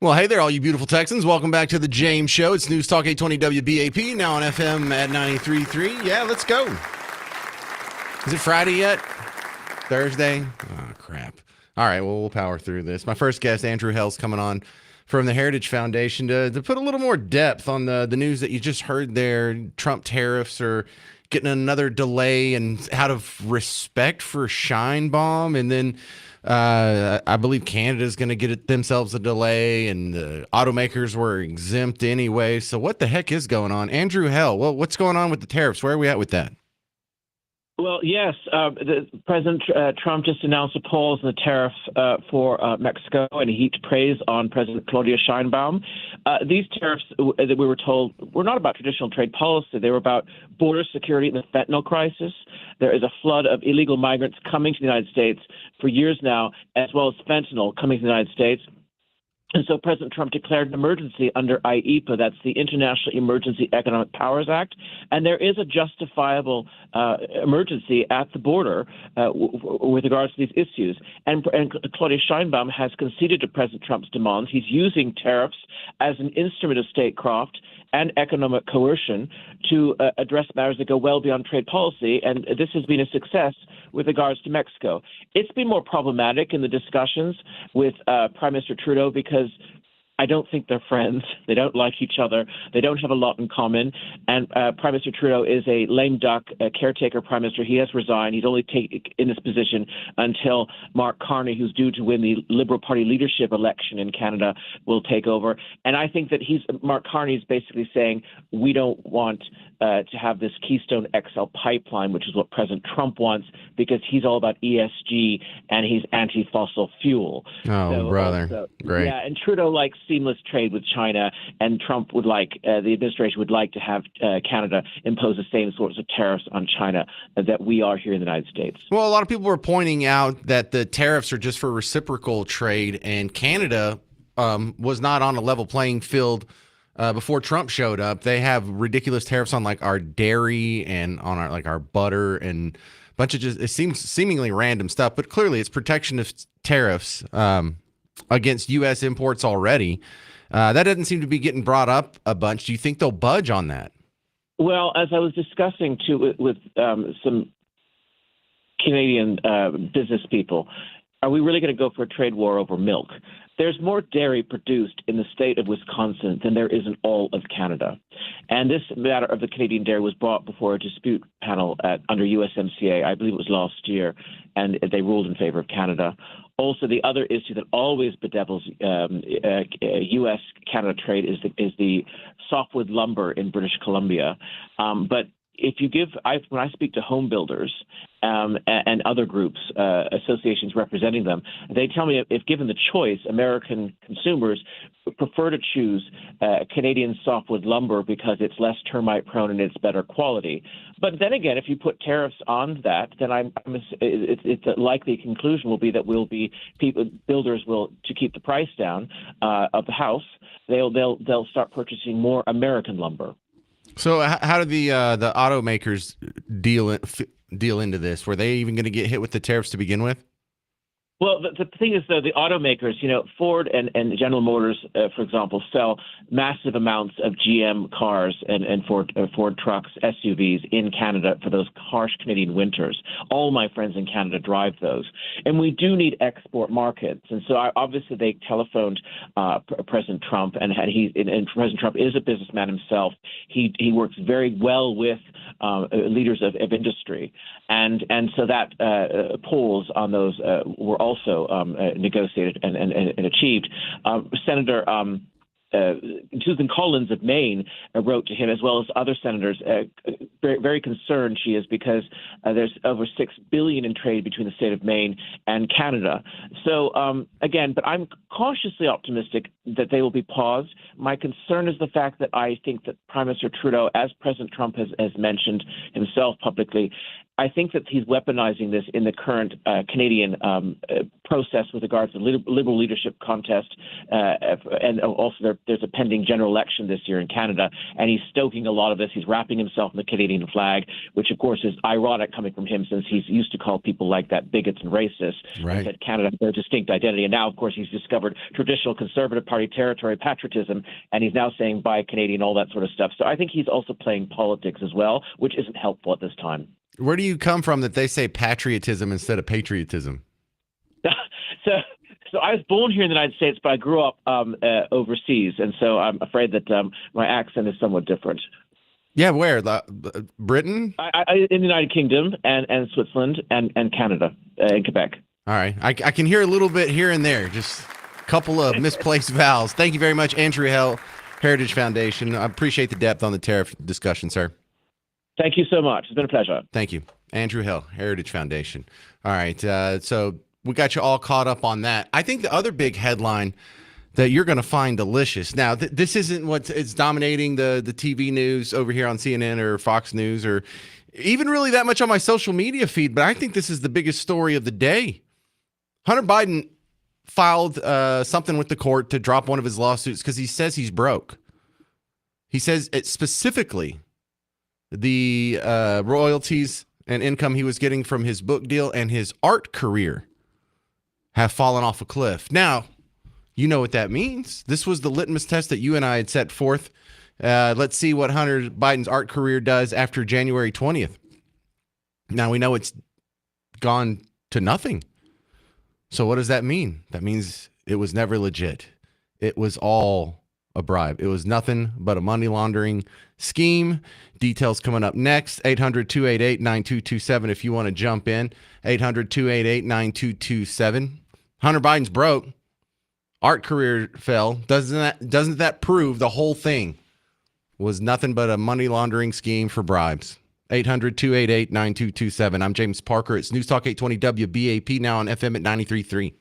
Well, hey there, all you beautiful Texans. Welcome back to the James Show. It's News Talk 820 WBAP, now on FM at 93.3. Yeah, let's go. Is it Friday yet? Thursday? Oh, crap. All right, well, we'll power through this. My first guest, Andrew Hell's coming on from the Heritage Foundation to put a little more depth on the news that you just heard there. Trump tariffs are getting another delay, and out of respect for Scheinbaum, and then I believe Canada's going to get themselves a delay, and the automakers were exempt anyway. So what the heck is going on? Andrew Hell, well, what's going on with the tariffs? Where are we at with that? Well, yes, President Trump just announced a pause in the tariffs for Mexico, and he heaped praise on President Claudia Sheinbaum. These tariffs that we were told were not about traditional trade policy. They were about border security and the fentanyl crisis. There is a flood of illegal migrants coming to the United States for years now, as well as fentanyl coming to the United States. And so President Trump declared an emergency under IEPA, that's the International Emergency Economic Powers Act, and there is a justifiable emergency at the border with regards to these issues. And Claudia Sheinbaum has conceded to President Trump's demands. He's using tariffs as an instrument of statecraft and economic coercion to address matters that go well beyond trade policy, and this has been a success with regards to Mexico. It's been more problematic in the discussions with Prime Minister Trudeau because I don't think they're friends. They don't like each other. They don't have a lot in common. And Prime Minister Trudeau is a lame duck, a caretaker prime minister. He has resigned. He's only in this position until Mark Carney, who's due to win the Liberal Party leadership election in Canada, will take over. And I think that Mark Carney is basically saying we don't want to have this Keystone XL pipeline, which is what President Trump wants, because he's all about ESG and he's anti-fossil fuel. Oh, brother. Great. Yeah, and Trudeau likes seamless trade with China, and Trump would like, the administration would like to have Canada impose the same sorts of tariffs on China that we are here in the United States. Well, a lot of people were pointing out that the tariffs are just for reciprocal trade, and Canada was not on a level playing field before Trump showed up. They have ridiculous tariffs on like our dairy and on our butter and a bunch of it seems seemingly random stuff, but clearly it's protectionist tariffs against U.S. imports already. That doesn't seem to be getting brought up a bunch. Do you think they'll budge on that? Well, as I was discussing with some Canadian business people, are we really going to go for a trade war over milk? There's more dairy produced in the state of Wisconsin than there is in all of Canada. And this matter of the Canadian dairy was brought before a dispute panel under USMCA, I believe it was last year, and they ruled in favor of Canada. Also, the other issue that always bedevils U.S.-Canada trade is the softwood lumber in British Columbia. But if you when I speak to home builders and other groups, associations representing them, they tell me if given the choice, American consumers prefer to choose Canadian softwood lumber because it's less termite prone and it's better quality. But then again, if you put tariffs on that, then it's a likely conclusion will be that builders will, to keep the price down of the house, they'll start purchasing more American lumber. So how did the automakers deal into this? Were they even going to get hit with the tariffs to begin with? Well, the thing is, though, the automakers, Ford and General Motors, for example, sell massive amounts of GM cars and Ford trucks, SUVs in Canada for those harsh Canadian winters. All my friends in Canada drive those. And we do need export markets. And so obviously they telephoned President Trump, and President Trump is a businessman himself. He works very well with leaders of industry. And so that pause on those were also negotiated and achieved. Senator Susan Collins of Maine wrote to him, as well as other senators. Very, very concerned she is because there's over $6 billion in trade between the state of Maine and Canada. So again, but I'm cautiously optimistic that they will be paused. My concern is the fact that I think that Prime Minister Trudeau, as President Trump has mentioned himself publicly, I think that he's weaponizing this in the current Canadian process with regards to the Liberal leadership contest, and also there's a pending general election this year in Canada, and he's stoking a lot of this. He's wrapping himself in the Canadian flag, which of course is ironic coming from him, since he's used to call people like that bigots and racists, Right. and said Canada has their distinct identity. And now, of course, he's discovered traditional Conservative Party territory patriotism, and he's now saying buy Canadian, all that sort of stuff. So I think he's also playing politics as well, which isn't helpful at this time. Where do you come from that they say patriotism instead of patriotism? so so I was born here in the United States, but I grew up overseas, and so I'm afraid that my accent is somewhat different. Yeah, where? Britain? In the United Kingdom and Switzerland and Canada, in Quebec. All right. I can hear a little bit here and there, just a couple of misplaced vowels. Thank you very much, Andrew Hell, Heritage Foundation. I appreciate the depth on the tariff discussion, sir. Thank you so much. It's been a pleasure. Thank you. Andrew Hell, Heritage Foundation. All right. So we got you all caught up on that. I think the other big headline that you're going to find delicious. Now, this isn't what is dominating the TV news over here on CNN or Fox News or even really that much on my social media feed, but I think this is the biggest story of the day. Hunter Biden filed something with the court to drop one of his lawsuits because he says he's broke. He says it specifically the royalties and income he was getting from his book deal and his art career have fallen off a cliff. Now, you know what that means. This was the litmus test that you and I had set forth. Let's see what Hunter Biden's art career does after January 20th. Now, we know it's gone to nothing. So what does that mean? That means it was never legit. It was all a bribe. It was nothing but a money laundering scheme. Details coming up next. 800-288-9227 if you want to jump in. 800-288-9227. Hunter Biden's broke. Art career fell. Doesn't that prove the whole thing was nothing but a money laundering scheme for bribes? 800-288-9227. I'm James Parker. It's News Talk 820 WBAP, now on FM at 93.3.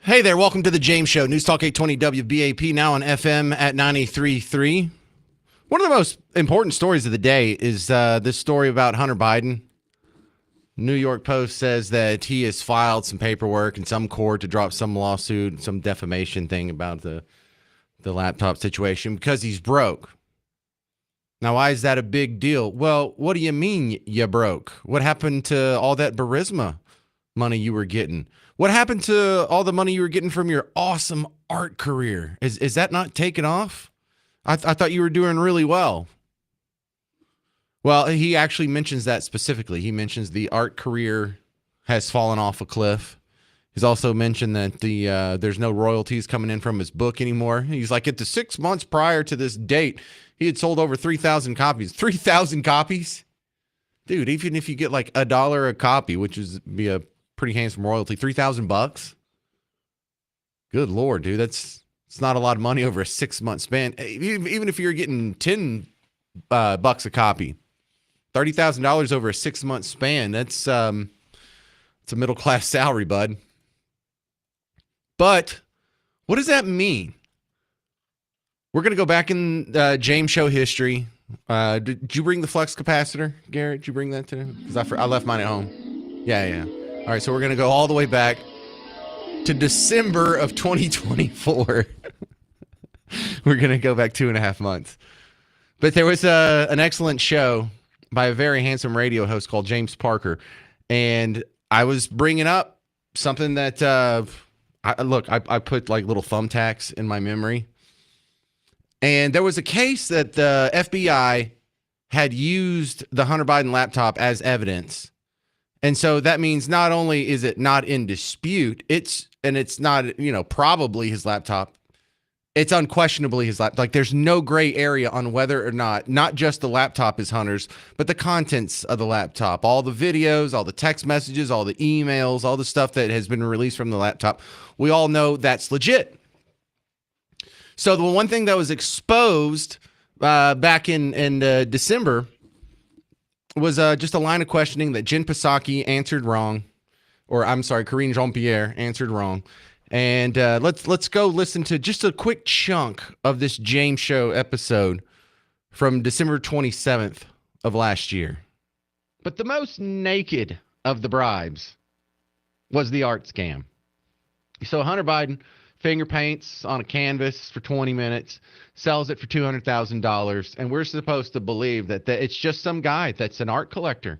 Hey there, welcome to the James Show. News Talk 820 WBAP, now on FM at 93.3. One of the most important stories of the day is this story about Hunter Biden. New York Post says that he has filed some paperwork in some court to drop some lawsuit, some defamation thing about the laptop situation because he's broke. Now, why is that a big deal? Well, what do you mean you broke? What happened to all that Burisma money you were getting? What happened to all the money you were getting from your awesome art career? Is that not taken off? I thought you were doing really well. Well, he actually mentions that specifically. He mentions the art career has fallen off a cliff. He's also mentioned that there's no royalties coming in from his book anymore. He's like, at the 6 months prior to this date, he had sold over 3,000 copies. 3,000 copies? Dude, even if you get like $1 a copy, which is be a pretty handsome royalty, $3,000? Good Lord, dude. It's not a lot of money over a 6 month span. Even if you're getting $10 a copy, $30,000 over a 6 month span, it's a middle class salary, bud. But what does that mean? We're going to go back in James Show history. Did you bring the flux capacitor, Garrett? Did you bring that today? Because I left mine at home. Yeah. All right, so we're going to go all the way back to December of 2024. We're going to go back 2.5 months. But there was an excellent show by a very handsome radio host called James Parker. And I was bringing up something that, I put like little thumbtacks in my memory. And there was a case that the FBI had used the Hunter Biden laptop as evidence. And so that means not only is it not in dispute, it's not, probably his laptop. It's unquestionably his laptop. Like, there's no gray area on whether or not just the laptop is Hunter's, but the contents of the laptop, all the videos, all the text messages, all the emails, all the stuff that has been released from the laptop. We all know that's legit. So the one thing that was exposed back in December was just a line of questioning that Jen Psaki answered wrong, or I'm sorry, Karine Jean-Pierre answered wrong. And let's go listen to just a quick chunk of this James Show episode from December 27th of last year. But the most naked of the bribes was the art scam. So Hunter Biden finger paints on a canvas for 20 minutes, sells it for $200,000, and we're supposed to believe that it's just some guy that's an art collector,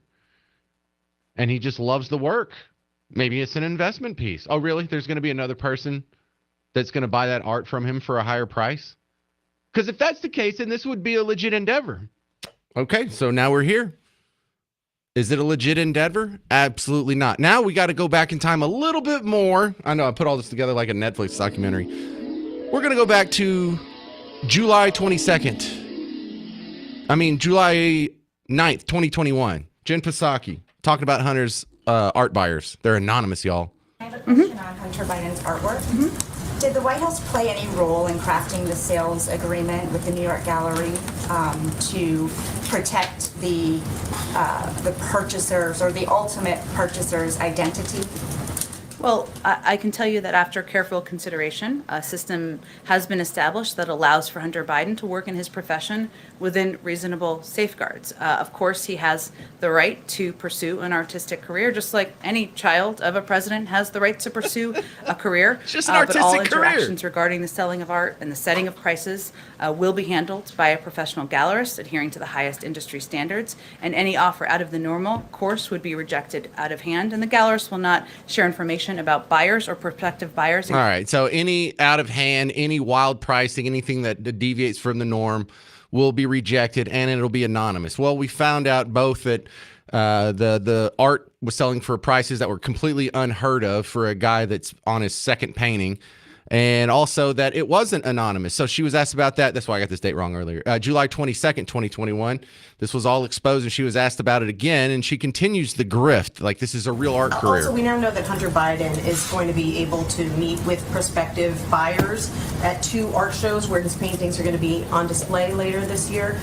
and he just loves the work. Maybe it's an investment piece. Oh, really? There's going to be another person that's going to buy that art from him for a higher price? Because if that's the case, then this would be a legit endeavor. Okay, so now we're here. Is it a legit endeavor? Absolutely not. Now we got to go back in time a little bit more. I know I put all this together like a Netflix documentary. We're going to go back to July 9th, 2021. Jen Psaki talking about Hunter's art buyers. They're anonymous, y'all. I have a question on Hunter Biden's artwork. Did the White House play any role in crafting the sales agreement with the New York Gallery to protect the purchasers or the ultimate purchaser's identity? Well, I can tell you that after careful consideration, a system has been established that allows for Hunter Biden to work in his profession within reasonable safeguards. Of course, he has the right to pursue an artistic career, just like any child of a president has the right to pursue a career. It's just an artistic but all career. interactions regarding the selling of art and the setting of prices will be handled by a professional gallerist adhering to the highest industry standards, and any offer out of the normal course would be rejected out of hand, and the gallerist will not share information about buyers or prospective buyers. All right. So any out of hand, any wild pricing, anything that deviates from the norm will be rejected, and it'll be anonymous. Well, we found out both that the art was selling for prices that were completely unheard of for a guy that's on his second painting, and also that it wasn't anonymous. So she was asked about that. That's why I got this date wrong earlier. July 22nd, 2021. This was all exposed, and she was asked about it again, and she continues the grift. Like, this is a real art career. Also, we now know that Hunter Biden is going to be able to meet with prospective buyers at 2 art shows where his paintings are going to be on display later this year.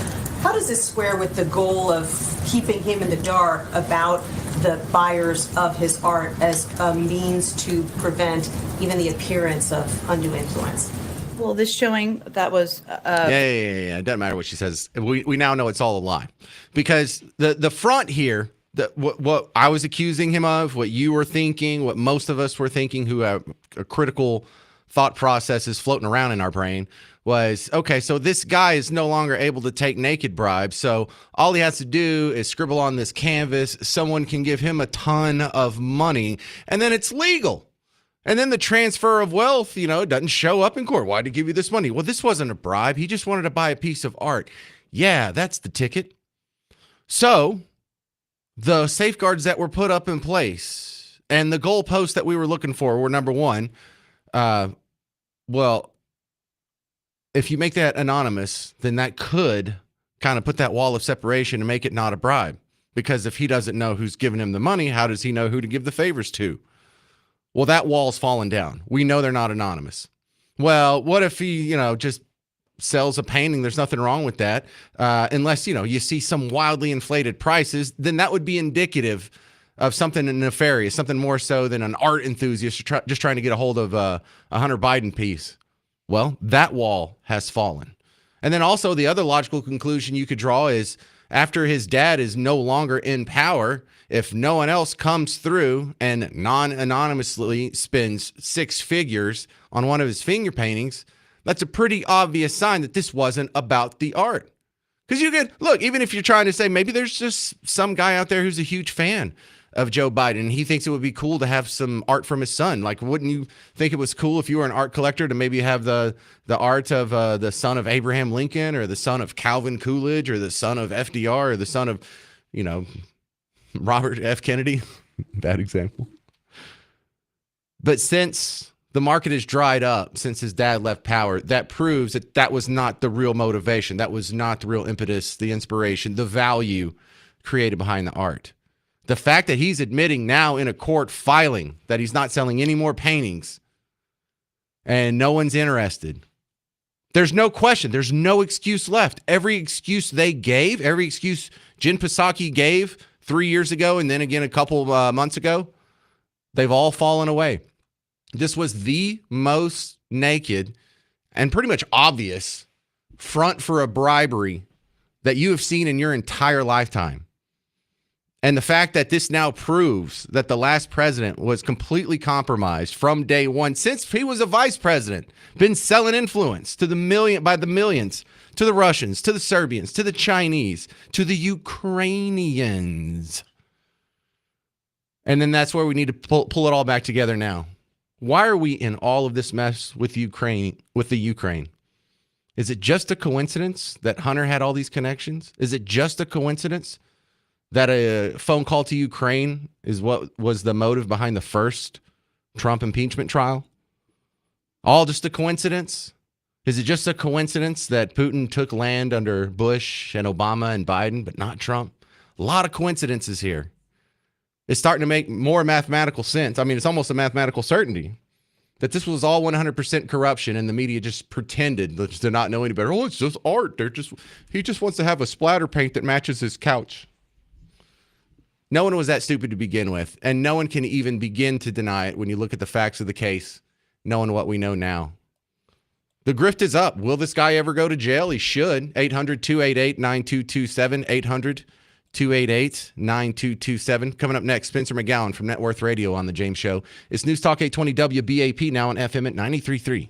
How does this square with the goal of keeping him in the dark about the buyers of his art as a means to prevent even the appearance of undue influence. Well, this showing that was Yeah. It doesn't matter what she says. We now know it's all a lie, because the front here, what I was accusing him of, what you were thinking, what most of us were thinking, who have a critical thought processes floating around in our brain, was, okay, so this guy is no longer able to take naked bribes. So all he has to do is scribble on this canvas. Someone can give him a ton of money, and then it's legal. And then the transfer of wealth, doesn't show up in court. Why'd he give you this money? Well, this wasn't a bribe. He just wanted to buy a piece of art. Yeah, that's the ticket. So the safeguards that were put up in place and the goalposts that we were looking for were, number one, well, if you make that anonymous, then that could kind of put that wall of separation and make it not a bribe. Because if he doesn't know who's giving him the money, how does he know who to give the favors to? Well, that wall's fallen down. We know they're not anonymous. Well, what if he, just sells a painting? There's nothing wrong with that. Unless, you see some wildly inflated prices, then that would be indicative of something nefarious, something more so than an art enthusiast just trying to get a hold of a Hunter Biden piece. Well, that wall has fallen. And then also the other logical conclusion you could draw is, after his dad is no longer in power, if no one else comes through and non-anonymously spends 6 figures on one of his finger paintings, that's a pretty obvious sign that this wasn't about the art. Because you could, look, even if you're trying to say maybe there's just some guy out there who's a huge fan of Joe Biden, and he thinks it would be cool to have some art from his son. Like, wouldn't you think it was cool if you were an art collector to maybe have the art of the son of Abraham Lincoln, or the son of Calvin Coolidge, or the son of FDR, or the son of, Robert F. Kennedy? Bad example. But since the market has dried up, since his dad left power, that proves that that was not the real motivation. That was not the real impetus, the inspiration, the value created behind the art. The fact that he's admitting now in a court filing that he's not selling any more paintings and no one's interested. There's no question. There's no excuse left. Every excuse they gave, every excuse Jen Psaki gave 3 years ago and then again a couple months ago, they've all fallen away. This was the most naked and pretty much obvious front for a bribery that you have seen in your entire lifetime. And the fact that this now proves that the last president was completely compromised from day one, since he was a vice president, been selling influence to by the millions, to the Russians, to the Serbians, to the Chinese, to the Ukrainians. And then that's where we need to pull it all back together now. Why are we in all of this mess with Ukraine, with the Ukraine? Is it just a coincidence that Hunter had all these connections? Is it just a coincidence that a phone call to Ukraine is what was the motive behind the first Trump impeachment trial? All just a coincidence? Is it just a coincidence that Putin took land under Bush and Obama and Biden, but not Trump? A lot of coincidences here. It's starting to make more mathematical sense. I mean, it's almost a mathematical certainty that this was all 100% corruption, and the media just pretended to not know any better. Oh, it's just art. He just wants to have a splatter paint that matches his couch. No one was that stupid to begin with, and no one can even begin to deny it when you look at the facts of the case, knowing what we know now. The grift is up. Will this guy ever go to jail? He should. 800-288-9227, 800-288-9227. Coming up next, Spencer McGowan from Net Worth Radio on The James Show. It's News Talk 820 WBAP, now on FM at 93.3.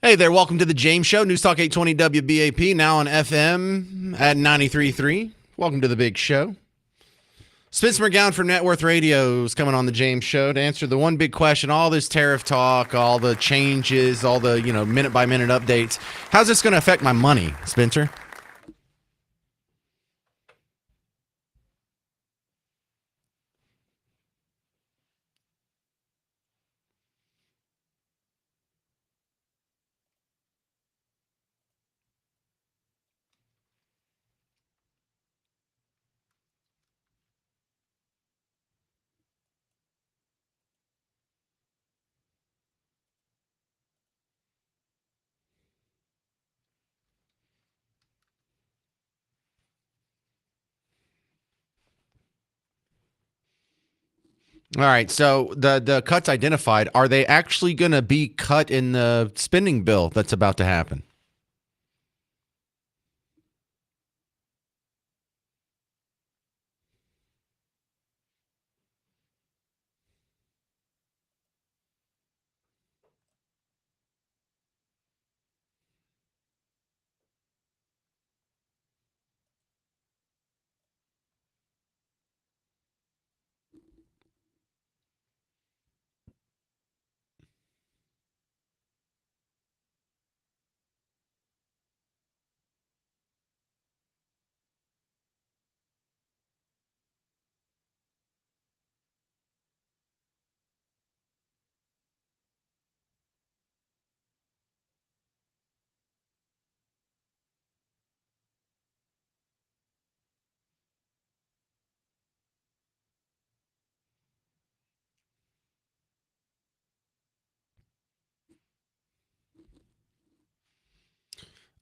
Hey there, welcome to the James Show, News Talk 820 WBAP, now on FM at 93.3. Welcome to the big show. Spencer McGowan from Net Worth Radio is coming on the James Show to answer the one big question, all this tariff talk, all the changes, all the, minute-by-minute updates. How's this going to affect my money, Spencer? All right, so the cuts identified, are they actually going to be cut in the spending bill that's about to happen?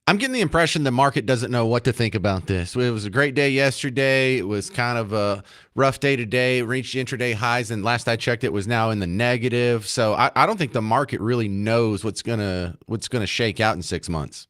I'm getting the impression the market doesn't know what to think about this. It was a great day yesterday. It was kind of a rough day today. It reached intraday highs, and last I checked, it was now in the negative. So I don't think the market really knows what's gonna shake out in 6 months.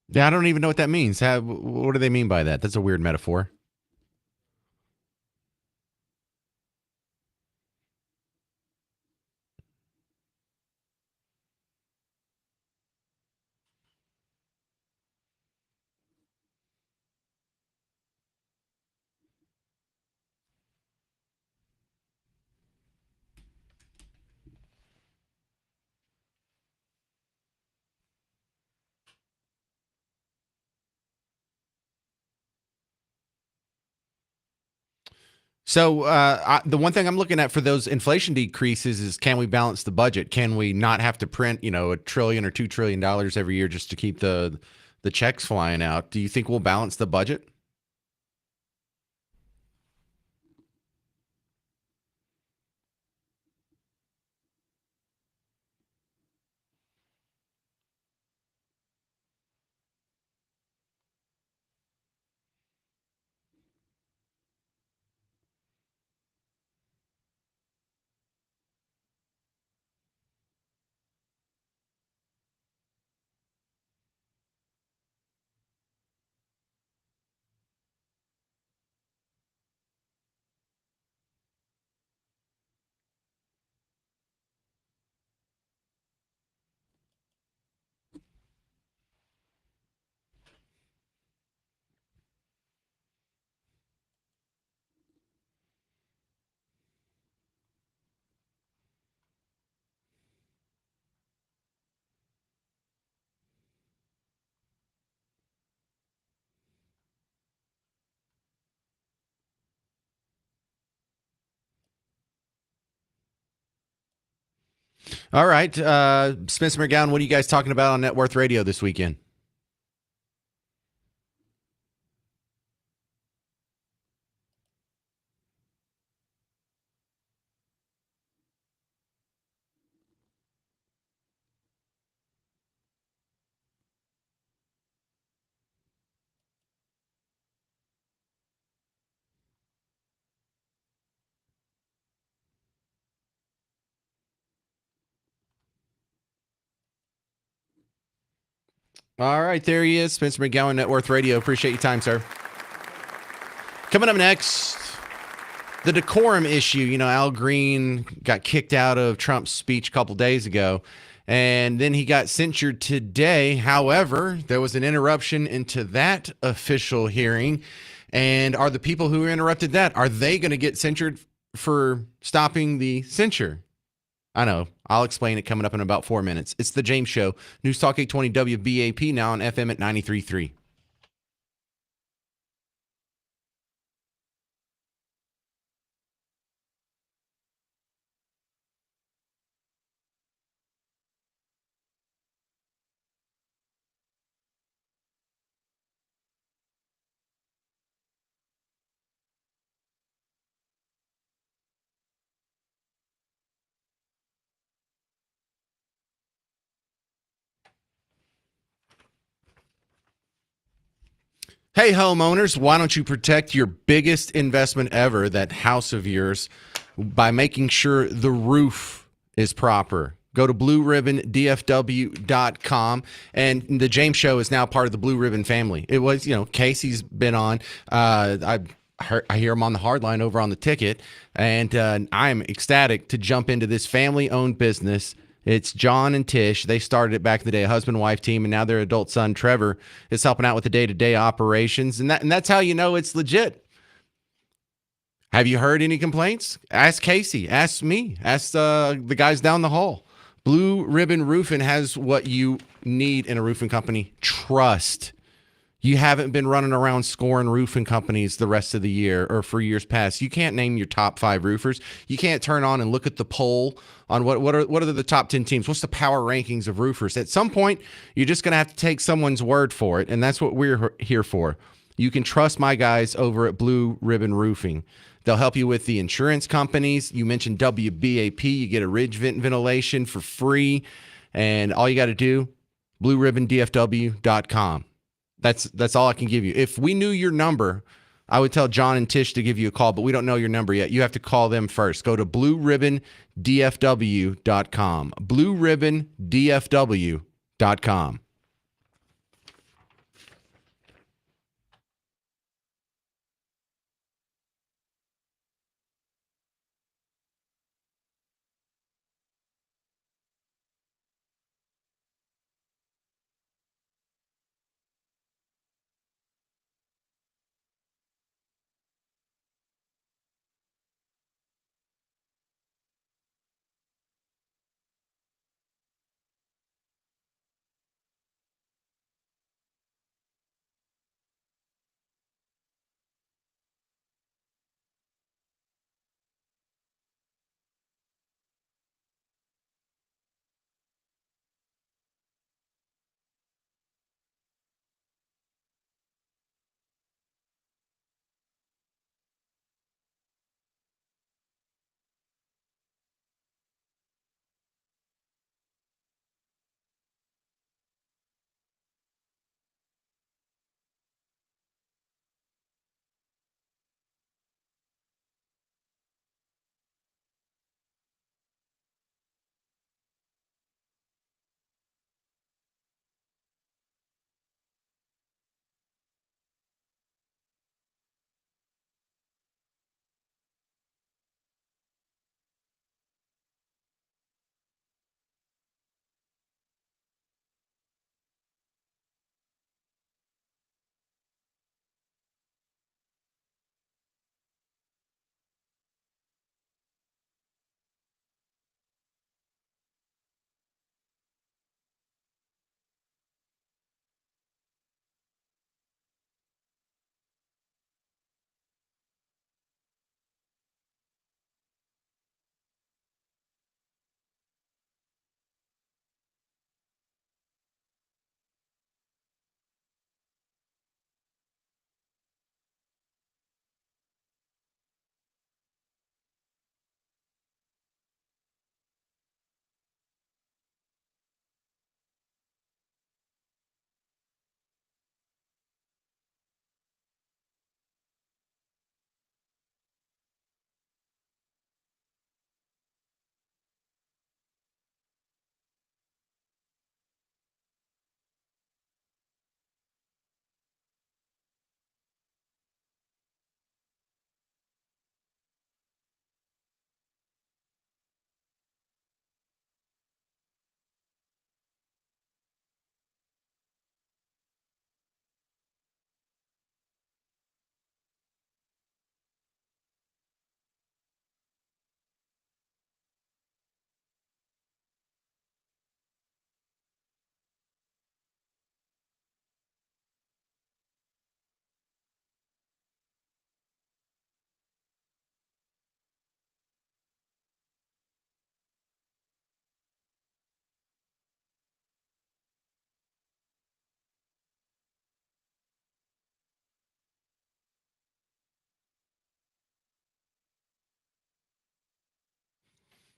Yeah, I don't even know what that means. What do they mean by that? That's a weird metaphor. So the one thing I'm looking at for those inflation decreases is, can we balance the budget? Can we not have to print, $1 trillion or $2 trillion every year just to keep the checks flying out? Do you think we'll balance the budget? All right. Spencer McGowan, what are you guys talking about on Net Worth Radio this weekend? All right, there he is, Spencer McGowan, Net Worth Radio. Appreciate your time, sir. Coming up next, the decorum issue. You know, Al Green got kicked out of Trump's speech a couple days ago, and then he got censured today. However, there was an interruption into that official hearing. And are the people who interrupted that, are they going to get censured for stopping the censure? I know. I'll explain it coming up in about 4 minutes. It's The James Show. News Talk 820 WBAP, now on FM at 93.3. Hey, homeowners, why don't you protect your biggest investment ever, that house of yours, by making sure the roof is proper? Go to blueribbondfw.com. And the James Show is now part of the Blue Ribbon family. It was, Casey's been on. I hear him on the hard line over on the ticket. And I'm ecstatic to jump into this family-owned business. It's John and Tish. They started it back in the day, a husband-wife team, and now their adult son, Trevor, is helping out with the day-to-day operations. And that's how you know it's legit. Have you heard any complaints? Ask Casey. Ask me. Ask the guys down the hall. Blue Ribbon Roofing has what you need in a roofing company: trust. You haven't been running around scoring roofing companies the rest of the year or for years past. You can't name your top 5 roofers. You can't turn on and look at the poll on what are the top 10 teams. What's the power rankings of roofers? At some point, you're just going to have to take someone's word for it, and that's what we're here for. You can trust my guys over at Blue Ribbon Roofing. They'll help you with the insurance companies. You mentioned WBAP. You get a ridge vent ventilation for free, and all you got to do, blueribbondfw.com. That's all I can give you. If we knew your number, I would tell John and Tish to give you a call, but we don't know your number yet. You have to call them first. Go to blueribbondfw.com. blueribbondfw.com.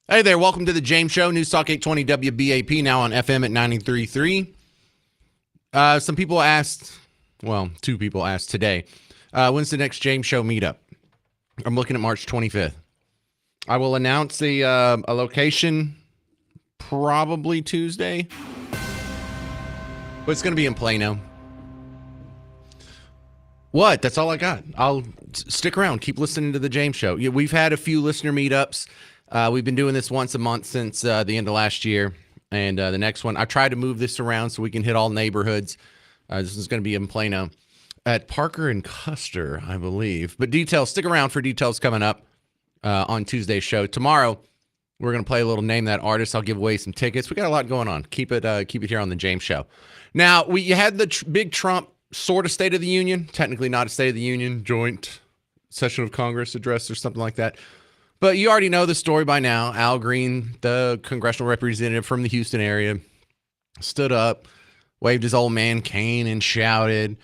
Hey there, welcome to the James Show, News Talk 820 WBAP, now on FM at 93.3. Some people asked, well, two people asked today, when's the next James Show meetup? I'm looking at March 25th. I will announce a location probably Tuesday, but it's going to be in Plano. What? That's all I got. I'll stick around. Keep listening to the James Show. Yeah, we've had a few listener meetups. We've been doing this once a month since the end of last year. And the next one, I tried to move this around so we can hit all neighborhoods. This is going to be in Plano at Parker and Custer, I believe. But details, stick around for details coming up on Tuesday's show. Tomorrow, we're going to play a little Name That Artist. I'll give away some tickets. We got a lot going on. Keep it here on the James Show. Now, you had the big Trump sort of State of the Union. Technically not a State of the Union, joint session of Congress address or something like that. But you already know the story by now. Al Green, the congressional representative from the Houston area, stood up, waved his old man cane and shouted,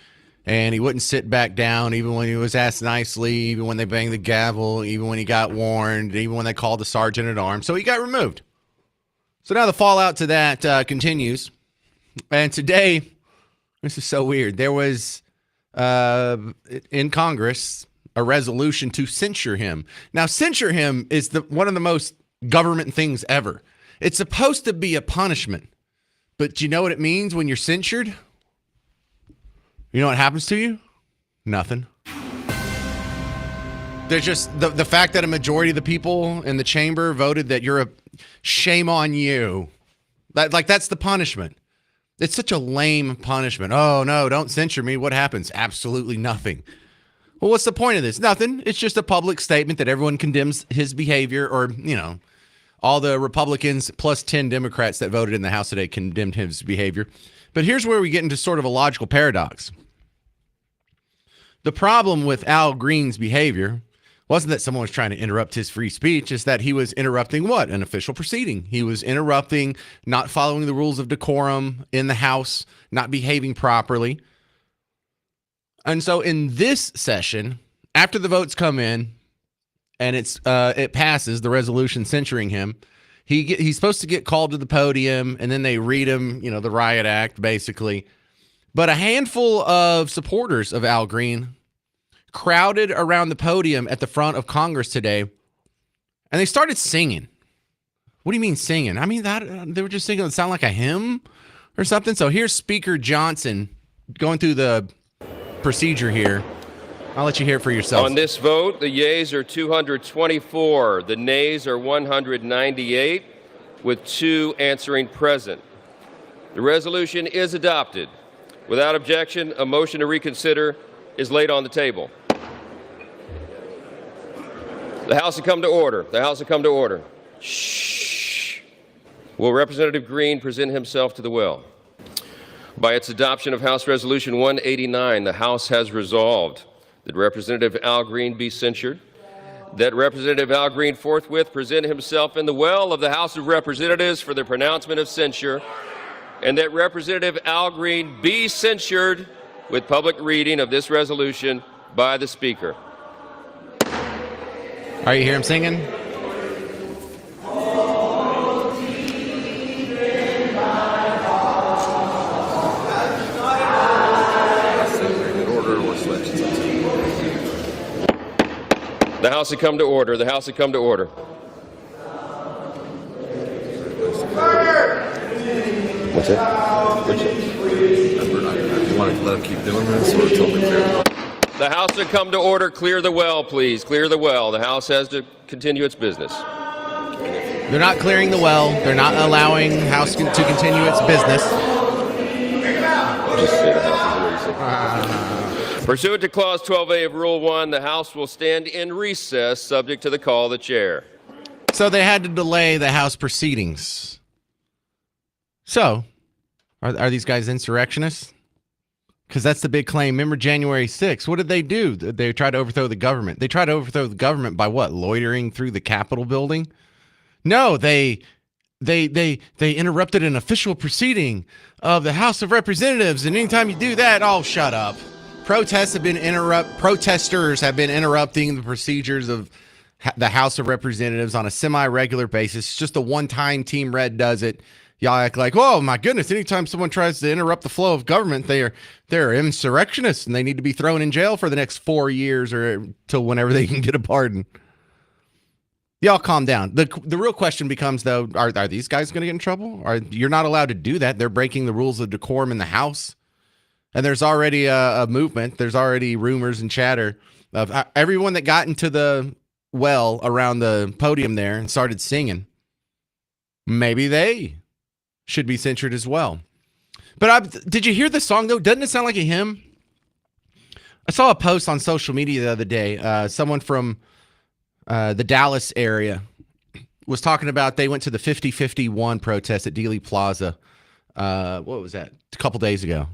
and he wouldn't sit back down even when he was asked nicely, even when they banged the gavel, even when he got warned, even when they called the sergeant at arms. So he got removed. So now the fallout to that continues. And today, this is so weird. There was in Congress a resolution to censure him. Now, censure him is one of the most government things ever. It's supposed to be a punishment. But do you know what it means when you're censured? You know what happens to you? Nothing. There's just the fact that a majority of the people in the chamber voted that you're a shame on you. That's the punishment. It's such a lame punishment. Oh, no, don't censure me. What happens? Absolutely nothing. Well, what's the point of this? Nothing. It's just a public statement that everyone condemns his behavior, or, all the Republicans plus 10 Democrats that voted in the House today condemned his behavior. But here's where we get into sort of a logical paradox. The problem with Al Green's behavior wasn't that someone was trying to interrupt his free speech. It's that he was interrupting what? An official proceeding. He was interrupting, not following the rules of decorum in the House, not behaving properly. And so in this session, after the votes come in and it passes, the resolution censuring him, he's supposed to get called to the podium, and then they read him, the riot act, basically. But a handful of supporters of Al Green crowded around the podium at the front of Congress today, and they started singing. What do you mean singing? I mean, they were just singing. It sound like a hymn or something. So here's Speaker Johnson going through the procedure here. I'll let you hear it for yourself. On this vote, the yeas are 224. The nays are 198, with 2 answering present. The resolution is adopted. Without objection, a motion to reconsider is laid on the table. The House will come to order. The House will come to order. Shh. Will Representative Green present himself to the well? By its adoption of House Resolution 189, the House has resolved that Representative Al Green be censured, that Representative Al Green forthwith present himself in the well of the House of Representatives for the pronouncement of censure, and that Representative Al Green be censured with public reading of this resolution by the Speaker. All right, you hear him singing? The House will come to order. The House will come to order. What's that? What's that? You want to let him keep doing this, or totally clear? The House will come to order. Clear the well, please. Clear the well. The House has to continue its business. They're not clearing the well. They're not allowing House to continue its business. Just say the House is racing. Pursuant to Clause 12A of Rule 1, the House will stand in recess subject to the call of the chair. So they had to delay the House proceedings. So, are these guys insurrectionists? Because that's the big claim. Remember January 6th? What did they do? They tried to overthrow the government. They tried to overthrow the government by what? Loitering through the Capitol building? No, they interrupted an official proceeding of the House of Representatives. And anytime you do that, oh, shut up. Protesters have been interrupting the procedures of the House of Representatives on a semi-regular basis. It's just a one-time Team Red does it. Y'all act like, oh my goodness, anytime someone tries to interrupt the flow of government, they're insurrectionists and they need to be thrown in jail for the next 4 years or till whenever they can get a pardon. Y'all calm down. The real question becomes, though, are these guys going to get in trouble? You're not allowed to do that. They're breaking the rules of decorum in the House. And there's already a movement. There's already rumors and chatter of everyone that got into the well around the podium there and started singing. Maybe they should be censured as well. But did you hear the song, though? Doesn't it sound like a hymn? I saw a post on social media the other day. Someone from the Dallas area was talking about they went to the 50-51 protest at Dealey Plaza. What was that? A couple days ago.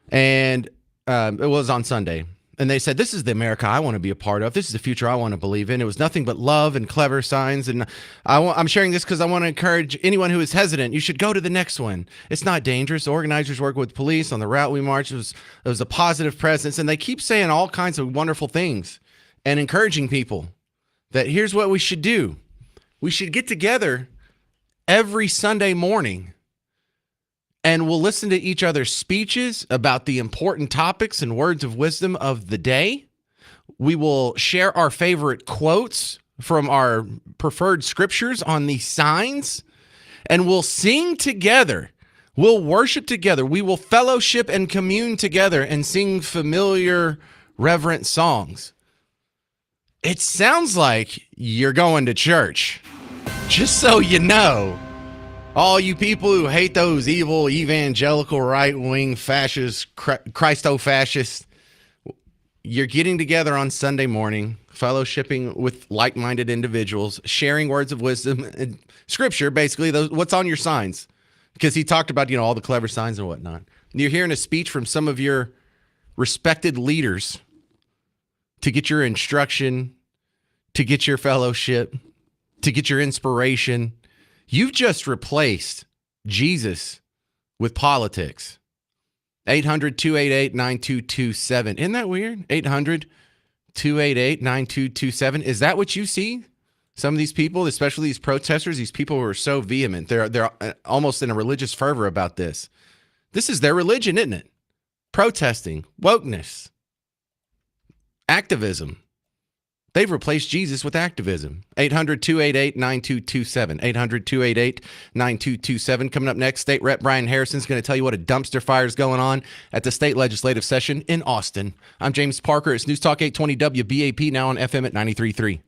And it was on Sunday. And they said, this is the America I want to be a part of. This is the future I want to believe in. It was nothing but love and clever signs. And I'm sharing this because I want to encourage anyone who is hesitant. You should go to the next one. It's not dangerous. The organizers work with police on the route we marched. It was a positive presence. And they keep saying all kinds of wonderful things and encouraging people that here's what we should do. We should get together every Sunday morning and we'll listen to each other's speeches about the important topics and words of wisdom of the day. We will share our favorite quotes from our preferred scriptures on these signs, and we'll sing together. We'll worship together. We will fellowship and commune together and sing familiar, reverent songs. It sounds like you're going to church. Just so you know. All you people who hate those evil, evangelical, right-wing fascists, Christo-fascists, you're getting together on Sunday morning, fellowshipping with like-minded individuals, sharing words of wisdom and scripture, basically, what's on your signs. Because he talked about, all the clever signs and whatnot. You're hearing a speech from some of your respected leaders to get your instruction, to get your fellowship, to get your inspiration. You've just replaced Jesus with politics. 800-288-9227. Isn't that weird? 800-288-9227. Is that what you see? Some of these people, especially these protesters, these people who are so vehement, they're almost in a religious fervor about this. This is their religion, isn't it? Protesting, wokeness, activism. They've replaced Jesus with activism. 800-288-9227. 800-288-9227. Coming up next, State Rep Brian Harrison is going to tell you what a dumpster fire is going on at the state legislative session in Austin. I'm James Parker. It's News Talk 820 WBAP, now on FM at 93.3.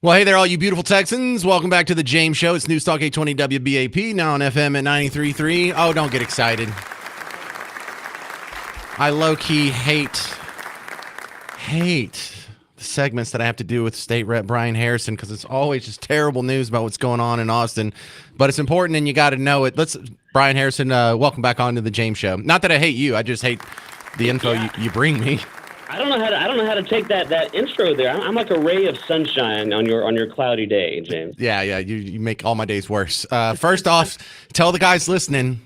Well, hey there, all you beautiful Texans. Welcome back to the James Show. It's News Talk 820 WBAP, now on FM at 93.3. Oh, don't get excited. I low-key hate the segments that I have to do with State Rep Brian Harrison because it's always just terrible news about what's going on in Austin. But it's important and you got to know it. Brian Harrison, welcome back on to the James Show. Not that I hate you, I just hate the info you bring me. I don't know how to take that intro there. I'm like a ray of sunshine on your cloudy day, James. Yeah, you make all my days worse. First off, tell the guys listening,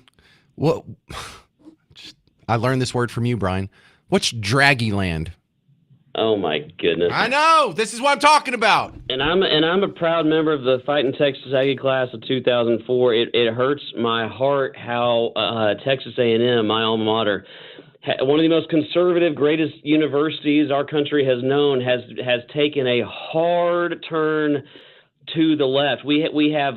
I learned this word from you, Brian. What's draggy land? Oh my goodness! I know. This is what I'm talking about. And I'm a proud member of the Fighting Texas Aggie class of 2004. It hurts my heart how Texas A&M, my alma mater, one of the most conservative, greatest universities our country has known, has taken a hard turn to the left. We have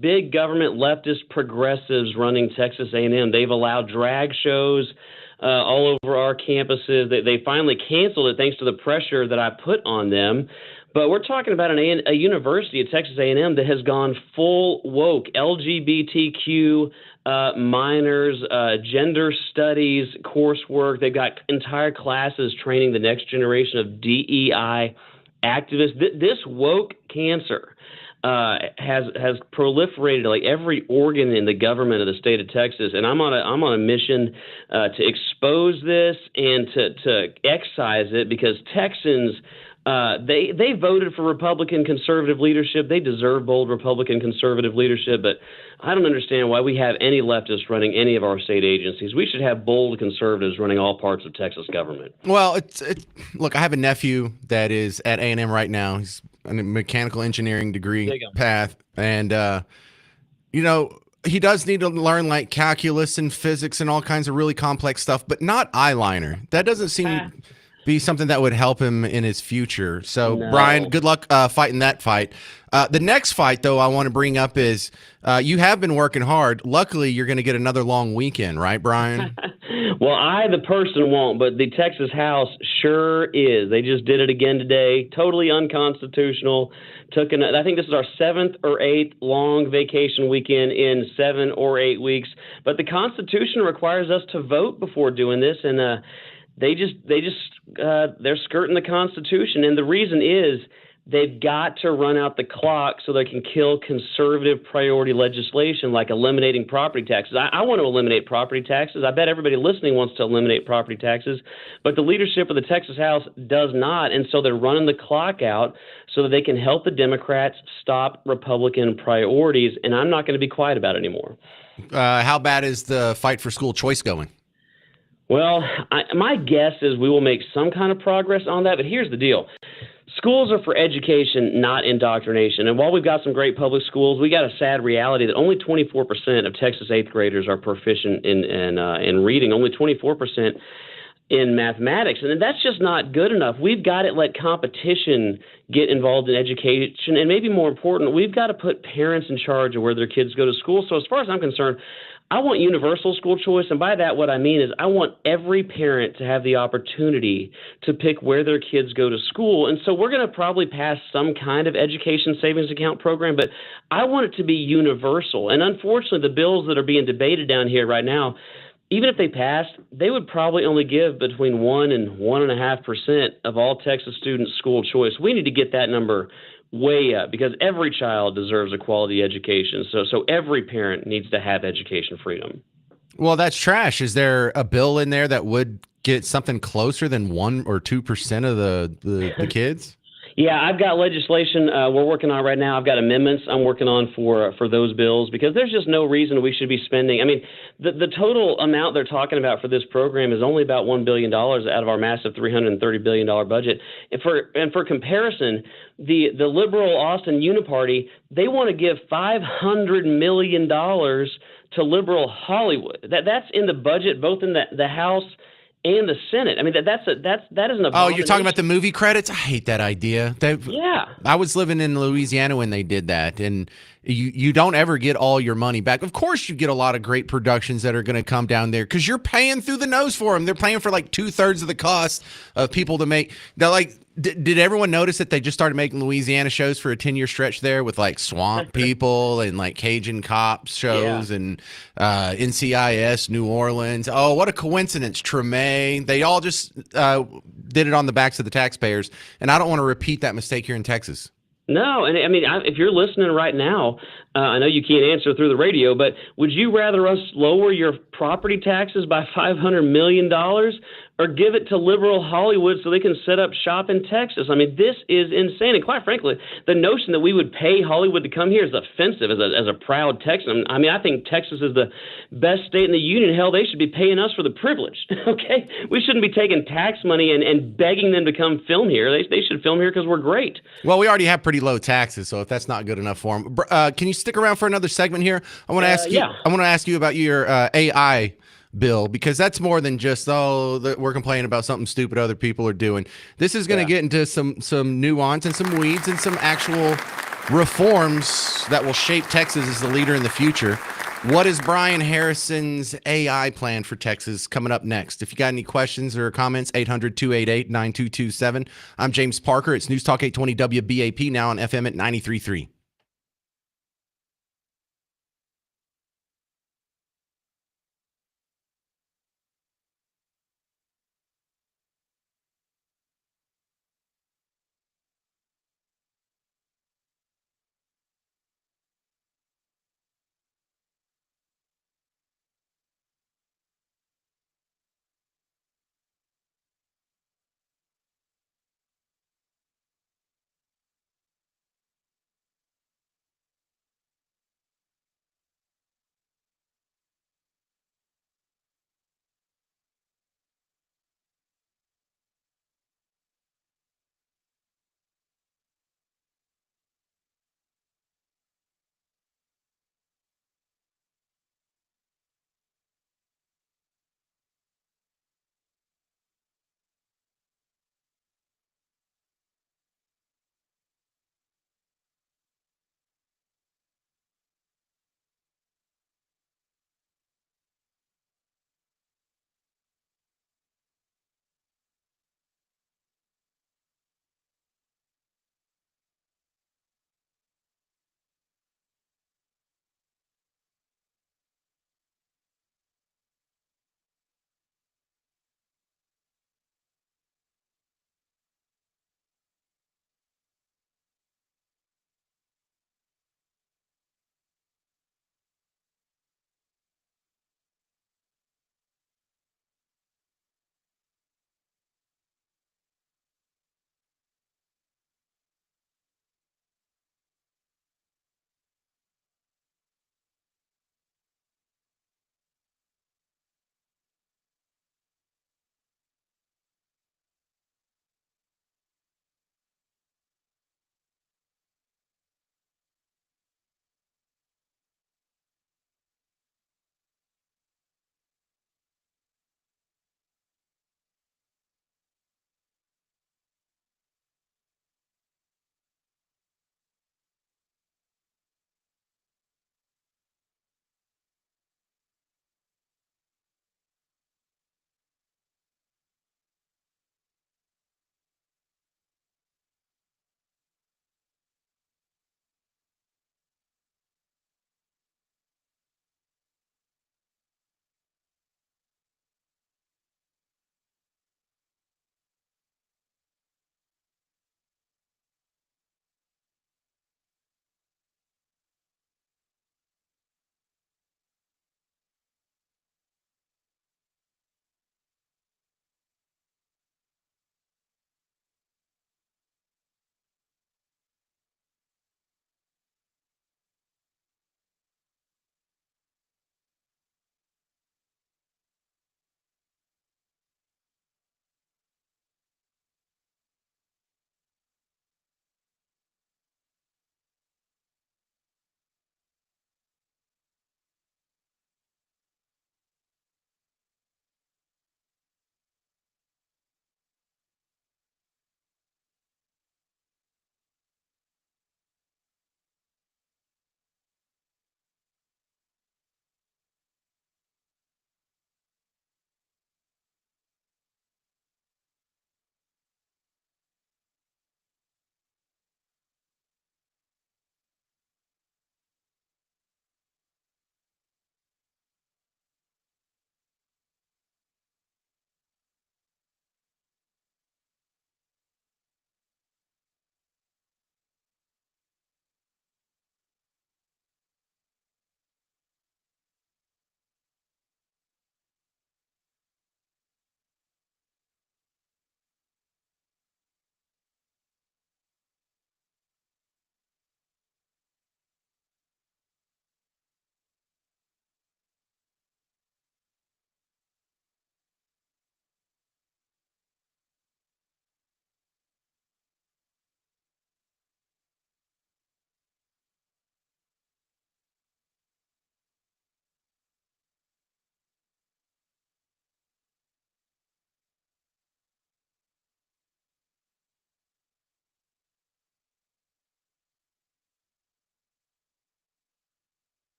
big government leftist progressives running Texas A&M. They've allowed drag shows all over our campuses. They finally canceled it thanks to the pressure that I put on them. But we're talking about a university at Texas A&M that has gone full woke, LGBTQ minors, gender studies coursework. They've got entire classes training the next generation of DEI activists. This woke cancer has proliferated like every organ in the government of the state of Texas, and I'm on a mission to expose this and to excise it because Texans. They voted for Republican conservative leadership. They deserve bold Republican conservative leadership, but I don't understand why we have any leftists running any of our state agencies. We should have bold conservatives running all parts of Texas government. Well, look, I have a nephew that is at A&M right now. He's on a mechanical engineering degree path, and he does need to learn like calculus and physics and all kinds of really complex stuff, but not eyeliner. That doesn't seem be something that would help him in his future. So, no. Brian, good luck fighting that fight. The next fight, though, I want to bring up is you have been working hard. Luckily, you're going to get another long weekend, right, Brian? Well, I, the person, won't, but the Texas House sure is. They just did it again today. Totally unconstitutional. I think this is our 7th or 8th long vacation weekend in 7 or 8 weeks. But the Constitution requires us to vote before doing this, and they're skirting the Constitution, and the reason is they've got to run out the clock so they can kill conservative priority legislation like eliminating property taxes. I want to eliminate property taxes. I bet everybody listening wants to eliminate property taxes, but the leadership of the Texas House does not, and so they're running the clock out so that they can help the Democrats stop Republican priorities, and I'm not going to be quiet about it anymore. How bad is the fight for school choice going? Well, my guess is we will make some kind of progress on that, but here's the deal. Schools are for education, not indoctrination. And while we've got some great public schools, we got a sad reality that only 24% of Texas 8th graders are proficient in reading, only 24% in mathematics. And that's just not good enough. We've got to let competition get involved in education. And maybe more important, we've got to put parents in charge of where their kids go to school. So as far as I'm concerned, I want universal school choice, and by that what I mean is I want every parent to have the opportunity to pick where their kids go to school. And so we're going to probably pass some kind of education savings account program, but I want it to be universal. And unfortunately, the bills that are being debated down here right now, even if they passed, they would probably only give between 1 and 1.5% of all Texas students school choice. We need to get that number way up because every child deserves a quality education. So every parent needs to have education freedom. Well, that's trash. Is there a bill in there that would get something closer than 1 or 2% of the kids? Yeah, I've got legislation we're working on right now. I've got amendments I'm working on for those bills because there's just no reason we should be spending. I mean, the total amount they're talking about for this program is only about $1 billion out of our massive $330 billion budget. And for comparison, the liberal Austin Uniparty, they want to give $500 million to liberal Hollywood. That's in the budget, both in the House and the Senate. I mean, that is an abomination. Oh, you're talking about the movie credits? I hate that idea. Yeah. I was living in Louisiana when they did that, and you don't ever get all your money back. Of course, you get a lot of great productions that are going to come down there because you're paying through the nose for them. They're paying for like 2/3 of the cost of people to make. They're like Did everyone notice that they just started making Louisiana shows for a 10-year stretch there with like Swamp People and like Cajun Cops shows and NCIS New Orleans? Oh, what a coincidence. Treme. They all just did it on the backs of the taxpayers. And I don't want to repeat that mistake here in Texas. No, and I mean, if you're listening right now, I know you can't answer through the radio, but would you rather us lower your property taxes by $500 million or give it to liberal Hollywood so they can set up shop in Texas? I mean, this is insane. And quite frankly, the notion that we would pay Hollywood to come here is offensive as a proud Texan. I mean, I think Texas is the best state in the union. Hell, they should be paying us for the privilege, okay? We shouldn't be taking tax money and begging them to come film here. They should film here because we're great. Well, we already have pretty low taxes, so if that's not good enough for them, can you stick around for another segment here? I want to ask you. Yeah. I want to ask you about your AI bill, because that's more than just we're complaining about something stupid other people are doing. This is going to get into some nuance and some weeds and some actual reforms that will shape Texas as the leader in the future. What is Brian Harrison's AI plan for Texas coming up next? If you got any questions or comments, 800-288-9227. I'm James Parker. It's News Talk 820 WBAP, now on FM at 93.3.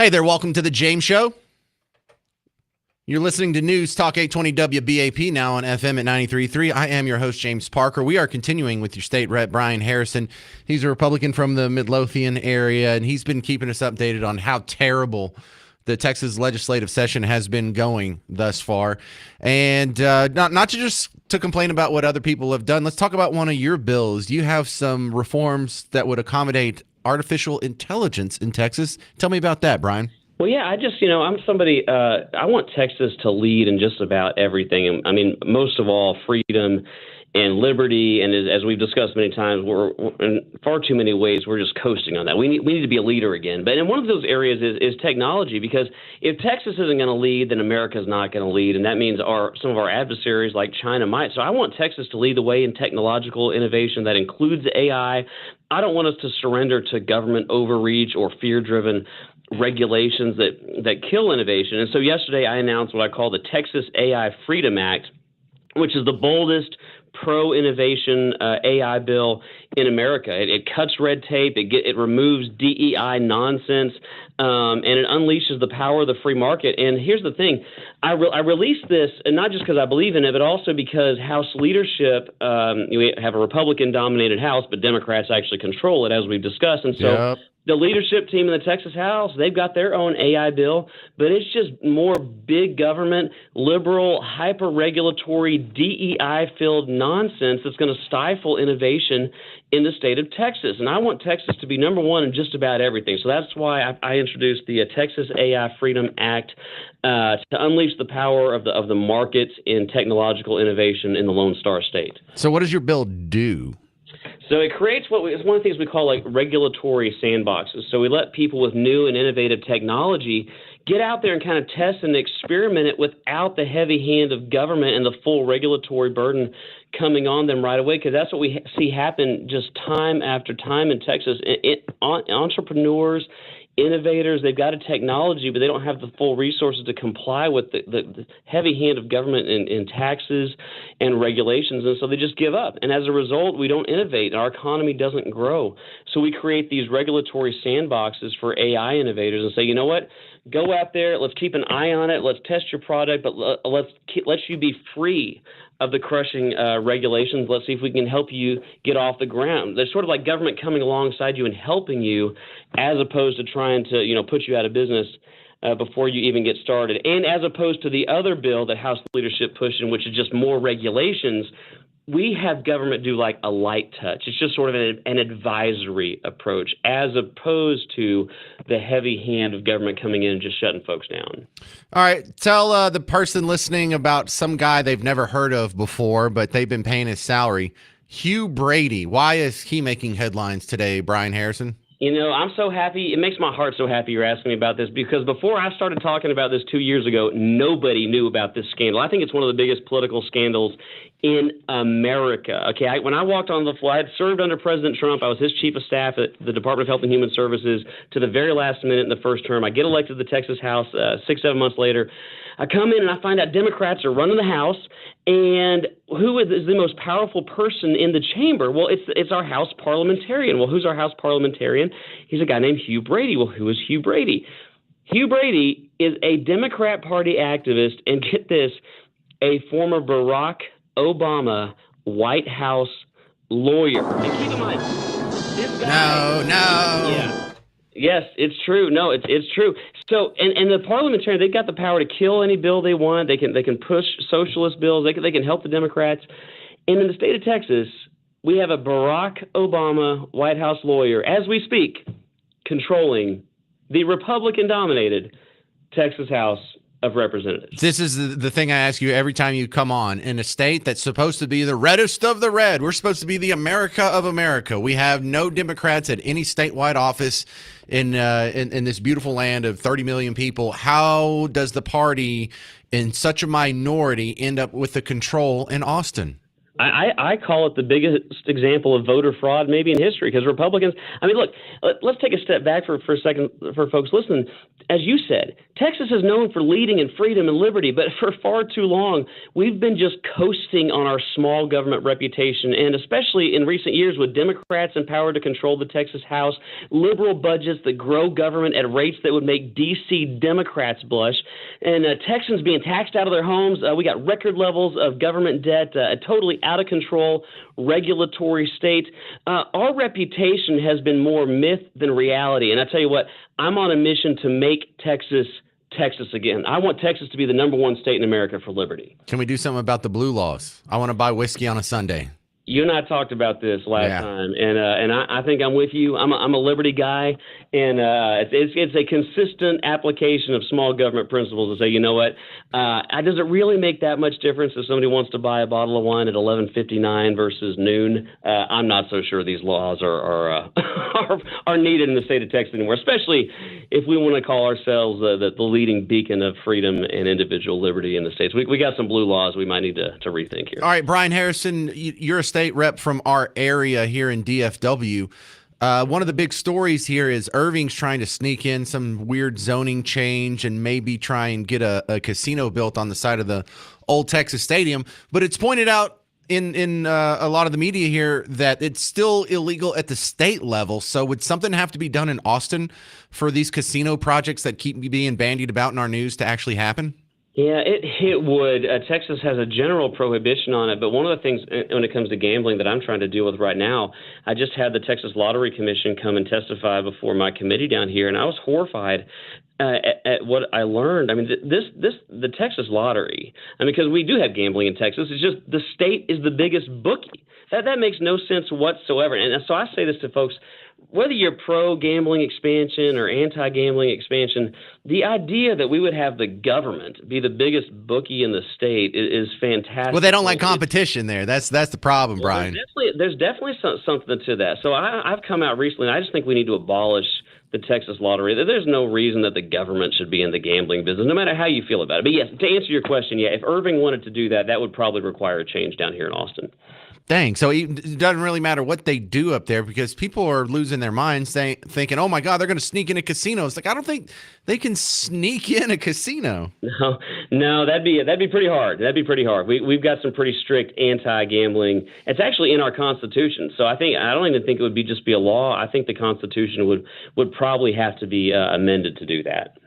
Hey there, welcome to the James Show. You're listening to News Talk 820 WBAP, now on FM at 93.3. I am your host, James Parker. We are continuing with your state rep, Brian Harrison. He's a Republican from the Midlothian area, and he's been keeping us updated on how terrible the Texas legislative session has been going thus far. And not to just to complain about what other people have done, let's talk about one of your bills. You have some reforms that would accommodate artificial intelligence in Texas. Tell me about that, Brian. Well, yeah, I'm somebody, I want Texas to lead in just about everything. I mean, most of all, freedom and liberty. And as we've discussed many times, we're in far too many ways, we're just coasting on that. We need to be a leader again. But in one of those areas is technology, because if Texas isn't going to lead, then America's not going to lead. And that means some of our adversaries like China might. So I want Texas to lead the way in technological innovation that includes AI. I don't want us to surrender to government overreach or fear-driven regulations that kill innovation. And so yesterday I announced what I call the Texas AI Freedom Act, which is the boldest pro-innovation AI bill in America. It cuts red tape, it removes DEI nonsense, and it unleashes the power of the free market. And here's the thing, I released this, and not just because I believe in it, but also because House leadership, we have a Republican-dominated House, but Democrats actually control it, as we've discussed. And so the leadership team in the Texas House, they've got their own AI bill, but it's just more big government, liberal, hyper-regulatory, DEI-filled nonsense that's going to stifle innovation in the state of Texas. And I want Texas to be number one in just about everything. So that's why I introduced the Texas AI Freedom Act to unleash the power of the markets in technological innovation in the Lone Star State. So what does your bill do? So it creates it's one of the things we call like regulatory sandboxes. So we let people with new and innovative technology get out there and kind of test and experiment it without the heavy hand of government and the full regulatory burden coming on them right away, because that's what we see happen just time after time in Texas. Entrepreneurs, innovators, they've got a technology, but they don't have the full resources to comply with the heavy hand of government in taxes and regulations, and so they just give up. And as a result, we don't innovate, and our economy doesn't grow. So we create these regulatory sandboxes for AI innovators and say, you know what? Go out there, let's keep an eye on it, let's test your product, but let's let you be free of the crushing regulations. Let's see if we can help you get off the ground. There's sort of like government coming alongside you and helping you, as opposed to trying to, put you out of business before you even get started. And as opposed to the other bill that House leadership pushed in, which is just more regulations, we have government do like a light touch. It's just sort of an advisory approach, as opposed to the heavy hand of government coming in and just shutting folks down. All right. Tell the person listening about some guy they've never heard of before, but they've been paying his salary. Hugh Brady. Why is he making headlines today, Brian Harrison? I'm so happy. It makes my heart so happy you're asking me about this, because before I started talking about this 2 years ago, nobody knew about this scandal. I think it's one of the biggest political scandals in America. Okay, when I walked on the floor, I had served under President Trump. I was his chief of staff at the Department of Health and Human Services to the very last minute in the first term. I get elected to the Texas House 6-7 months later. I come in and I find out Democrats are running the House, and who is the most powerful person in the chamber? Well, it's our House parliamentarian. Well, who's our House parliamentarian? He's a guy named Hugh Brady. Well, who is Hugh Brady? Hugh Brady is a Democrat Party activist, and get this, a former Barack Obama White House lawyer. And keep in mind, this guy... No. Yeah. Yes, it's true. No, it's true. So, and the parliamentarian, they've got the power to kill any bill they want. They can push socialist bills. They can help the Democrats. And in the state of Texas, we have a Barack Obama White House lawyer, as we speak, controlling the Republican-dominated Texas House of Representatives. This is the thing I ask you every time you come on. In a state that's supposed to be the reddest of the red, we're supposed to be the America of America. We have no Democrats at any statewide office in this beautiful land of 30 million people. How does the party in such a minority end up with the control in Austin? I call it the biggest example of voter fraud maybe in history, because Republicans, I mean, look, let's take a step back for a second for folks listening. As you said, Texas is known for leading in freedom and liberty, but for far too long, we've been just coasting on our small government reputation, and especially in recent years with Democrats in power to control the Texas House, liberal budgets that grow government at rates that would make D.C. Democrats blush, and Texans being taxed out of their homes. We got record levels of government debt, a totally out of control regulatory state. Our reputation has been more myth than reality, and I tell you what, I'm on a mission to make Texas again. I want Texas to be the number one state in America for liberty. Can we do something about the blue laws? I want to buy whiskey on a Sunday. You and I talked about this last time, and I think I'm with you. I'm a liberty guy, and it's a consistent application of small government principles to say, you know what, does it really make that much difference if somebody wants to buy a bottle of wine at 11:59 versus noon? I'm not so sure these laws are needed in the state of Texas anymore, especially if we want to call ourselves the leading beacon of freedom and individual liberty in the states. We got some blue laws we might need to rethink here. All right, Brian Harrison, you're a state rep from our area here in DFW. One of the big stories here is Irving's trying to sneak in some weird zoning change and maybe try and get a casino built on the side of the old Texas Stadium. But it's pointed out in a lot of the media here that it's still illegal at the state level. So would something have to be done in Austin for these casino projects that keep being bandied about in our news to actually happen? Yeah, it would. Texas has a general prohibition on it, but one of the things when it comes to gambling that I'm trying to deal with right now, I just had the Texas Lottery Commission come and testify before my committee down here, and I was horrified at what I learned. I mean, the Texas Lottery, because we do have gambling in Texas, it's just the state is the biggest bookie. That makes no sense whatsoever. And so I say this to folks, whether you're pro-gambling expansion or anti-gambling expansion, the idea that we would have the government be the biggest bookie in the state is fantastic. Well, they don't like competition there. That's the problem, Brian. There's definitely something to that. So I've come out recently, and I just think we need to abolish the Texas Lottery. There's no reason that the government should be in the gambling business, no matter how you feel about it. But yes, to answer your question, yeah, if Irving wanted to do that, that would probably require a change down here in Austin. Dang. So it doesn't really matter what they do up there because people are losing their minds thinking, oh, my God, they're going to sneak in a casino. It's like, I don't think they can sneak in a casino. No, that'd be pretty hard. We've got some pretty strict anti-gambling. It's actually in our Constitution. So I don't even think it would just be a law. I think the Constitution would probably have to be amended to do that.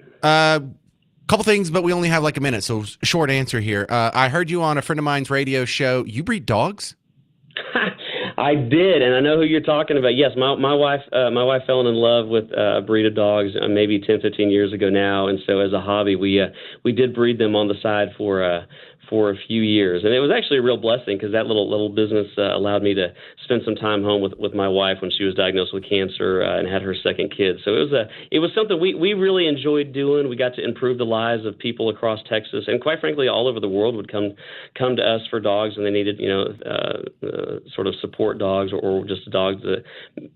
Couple things, but we only have like a minute. So short answer here. I heard you on a friend of mine's radio show. You breed dogs? I did, and I know who you're talking about. Yes, my wife fell in love with a breed of dogs maybe 10, 15 years ago now, and so as a hobby, we did breed them on the side for a few years, and it was actually a real blessing because that little business allowed me to spend some time home with my wife when she was diagnosed with cancer and had her second kid. So it was something we really enjoyed doing. We got to improve the lives of people across Texas, and quite frankly, all over the world would come to us for dogs, and they needed sort of support dogs or just dogs to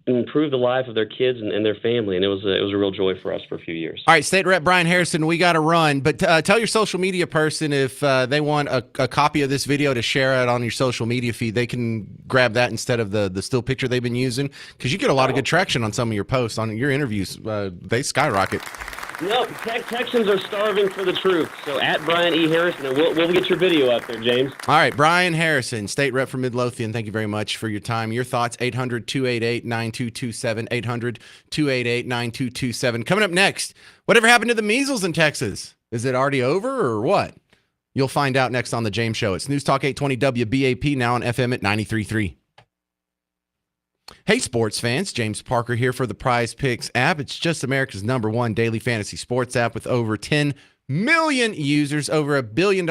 improve the life of their kids and their family, and it was a real joy for us for a few years. All right, State Rep Brian Harrison, we got to run, but tell your social media person if they want a copy of this video to share it on your social media feed, they can grab that instead of the still picture they've been using, because you get a lot of good traction on some of your posts, on your interviews. They skyrocket. No, Texans are starving for the truth. So at Brian E. Harrison, and we'll get your video up there, James. All right, Brian Harrison, State Rep from Midlothian, thank you very much for your time. Your thoughts, 800-288-9227, 800-288-9227. Coming up next, whatever happened to the measles in Texas? Is it already over or what? You'll find out next on The James Show. It's News Talk 820 WBAP, now on FM at 93.3. Hey, sports fans. James Parker here for the Prize Picks app. It's just America's #1 daily fantasy sports app with over 10 million users, over $1 billion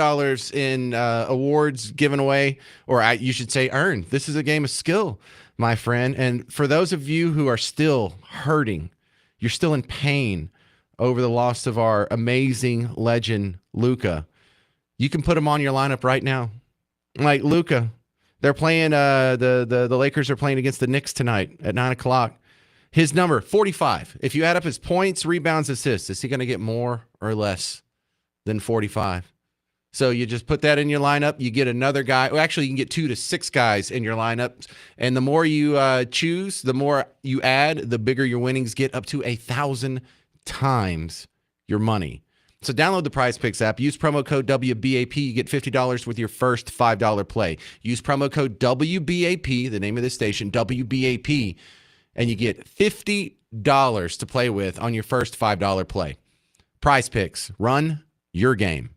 in awards given away, or you should say earned. This is a game of skill, my friend. And for those of you who are still hurting, you're still in pain over the loss of our amazing legend, Luka, you can put him on your lineup right now. Like Luka, they're playing, the Lakers are playing against the Knicks tonight at 9 o'clock. His number, 45. If you add up his points, rebounds, assists, is he going to get more or less than 45? So you just put that in your lineup. You get another guy. Well, actually, you can get 2 to 6 guys in your lineup. And the more you choose, the more you add, the bigger your winnings get, up to 1,000 times your money. So download the Prize Picks app. Use promo code WBAP. You get $50 with your first $5 play. Use promo code WBAP, the name of the station, WBAP, and you get $50 to play with on your first $5 play. Prize Picks. Run your game.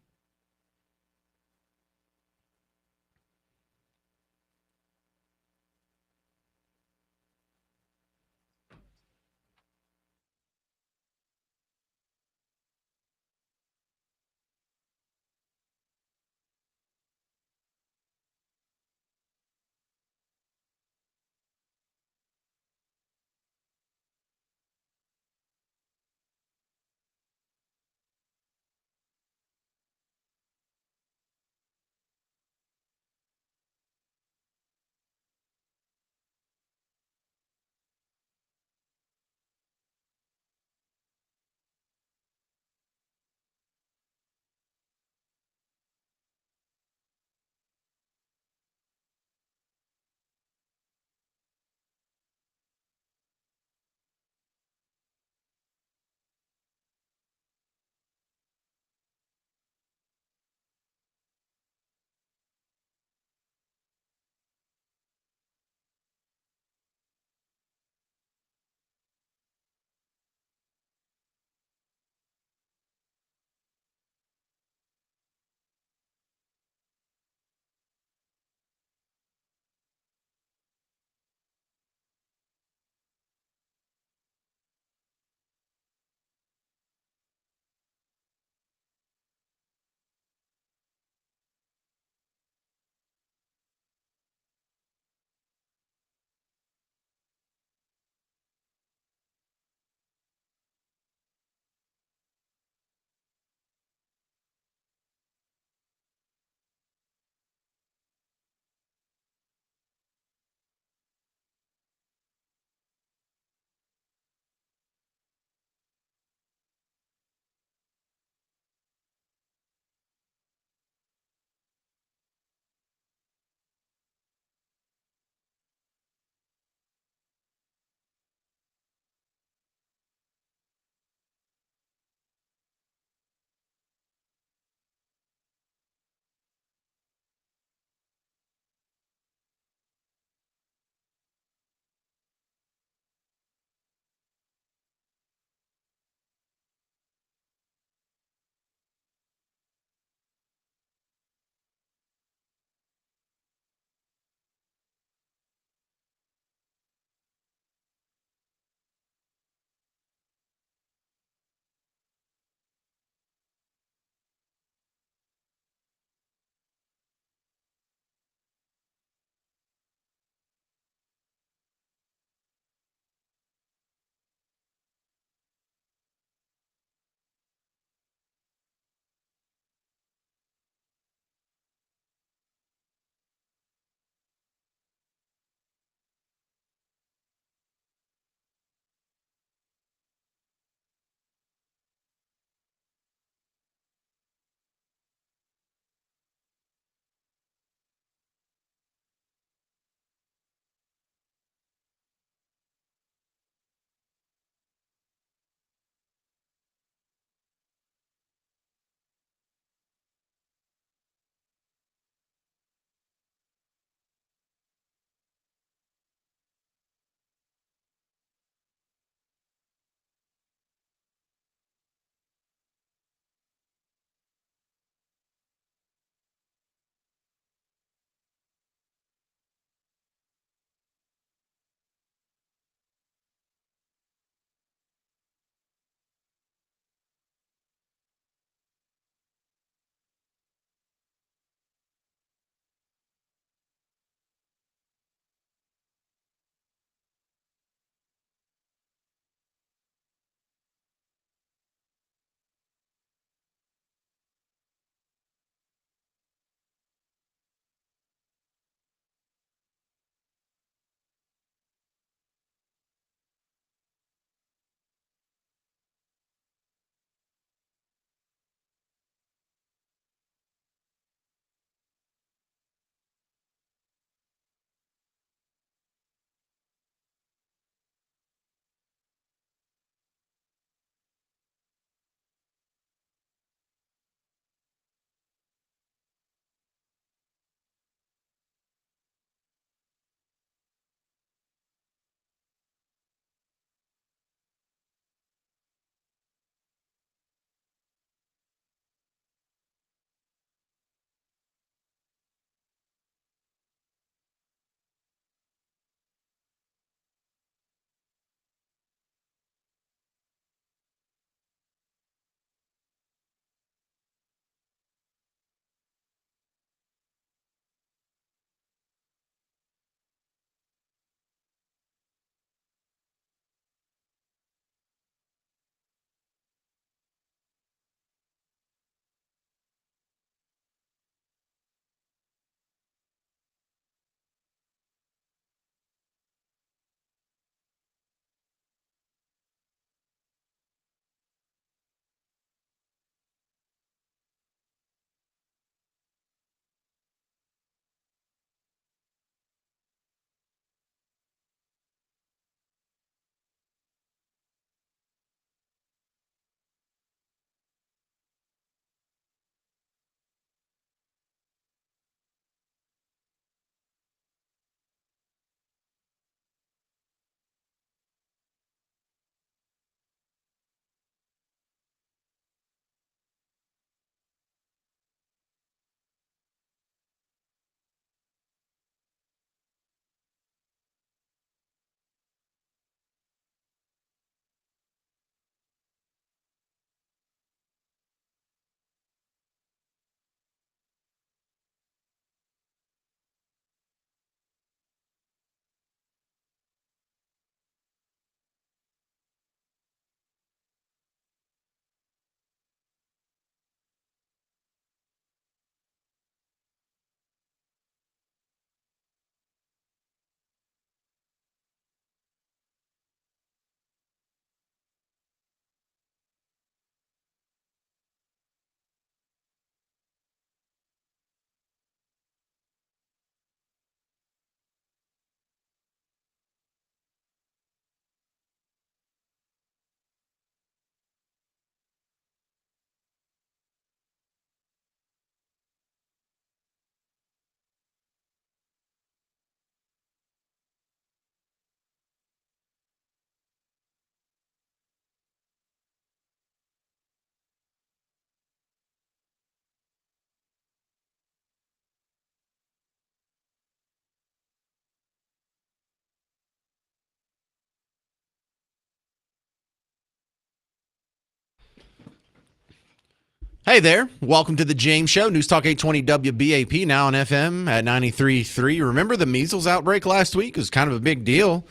Hey there. Welcome to the James Show. News Talk 820 WBAP, now on FM at 93.3. Remember the measles outbreak last week? It was kind of a big deal,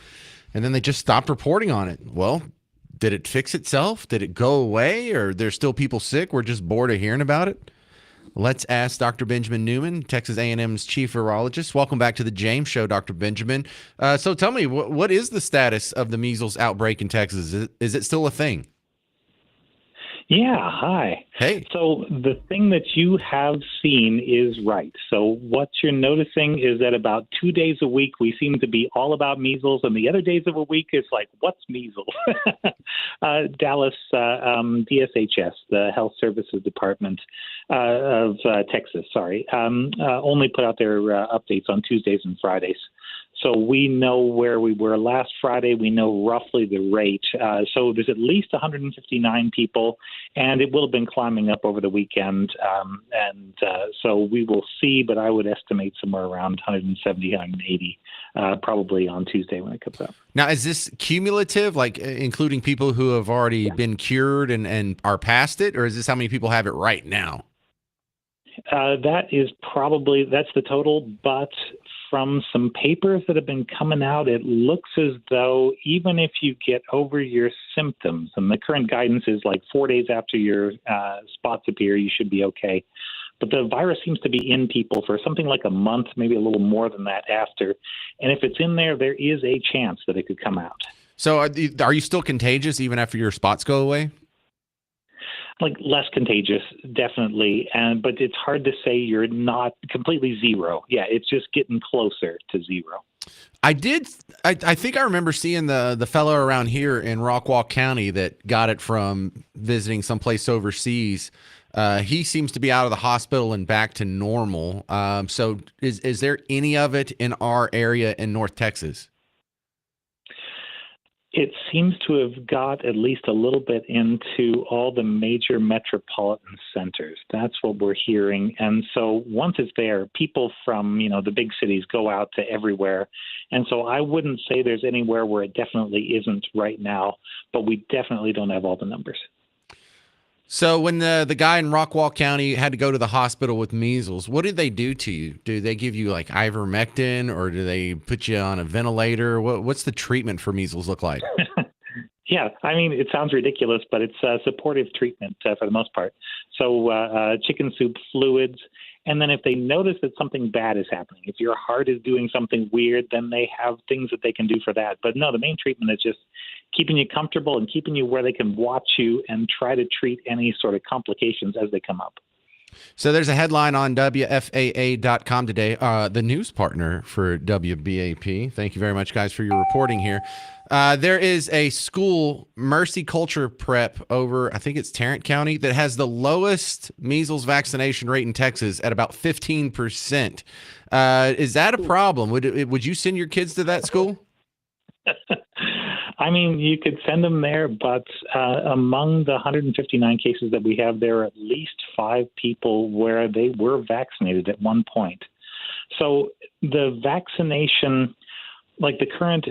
and then they just stopped reporting on it. Well, did it fix itself? Did it go away? Or there's still people sick? We're just bored of hearing about it? Let's ask Dr. Benjamin Newman, Texas A&M's chief virologist. Welcome back to the James Show, Dr. Benjamin. So tell me, what is the status of the measles outbreak in Texas? Is it still a thing? Yeah, hi. Hey. So the thing that you have seen is right. So what you're noticing is that about 2 days a week, we seem to be all about measles, and the other days of a week is like, what's measles? Dallas DSHS, the Health Services Department of Texas, only put out their updates on Tuesdays and Fridays. So we know where we were last Friday. We know roughly the rate. So there's at least 159 people, and it will have been climbing up over the weekend. So we will see, but I would estimate somewhere around 170, 180, probably on Tuesday when it comes up. Now, is this cumulative, like including people who have already been cured and are past it, or is this how many people have it right now? That's the total, but from some papers that have been coming out, it looks as though even if you get over your symptoms, and the current guidance is like 4 days after your spots appear, you should be okay. But the virus seems to be in people for something like a month, maybe a little more than that after. And if it's in there, there is a chance that it could come out. So are you still contagious even after your spots go away? Like less contagious, definitely, but it's hard to say you're not completely zero. Yeah, it's just getting closer to zero. I think I remember seeing the fellow around here in Rockwall County that got it from visiting someplace overseas. He seems to be out of the hospital and back to normal. So is there any of it in our area in North Texas? It seems to have got at least a little bit into all the major metropolitan centers. That's what we're hearing. And so once it's there, people from, the big cities go out to everywhere. And so I wouldn't say there's anywhere where it definitely isn't right now, but we definitely don't have all the numbers. So when the guy in Rockwall County had to go to the hospital with measles, what did they do to you? Do they give you like ivermectin, or do they put you on a ventilator? What's the treatment for measles look like? Yeah, I mean, it sounds ridiculous, but it's supportive treatment for the most part. So chicken soup fluids. And then if they notice that something bad is happening, if your heart is doing something weird, then they have things that they can do for that. But no, the main treatment is just keeping you comfortable and keeping you where they can watch you and try to treat any sort of complications as they come up. So there's a headline on WFAA.com today, the news partner for WBAP. Thank you very much, guys, for your reporting here. There is a school, Mercy Culture Prep, over, I think it's Tarrant County, that has the lowest measles vaccination rate in Texas at about 15%. Is that a problem? Would you send your kids to that school? I mean, you could send them there, but among the 159 cases that we have, there are at least 5 people where they were vaccinated at one point. So the vaccination, like the current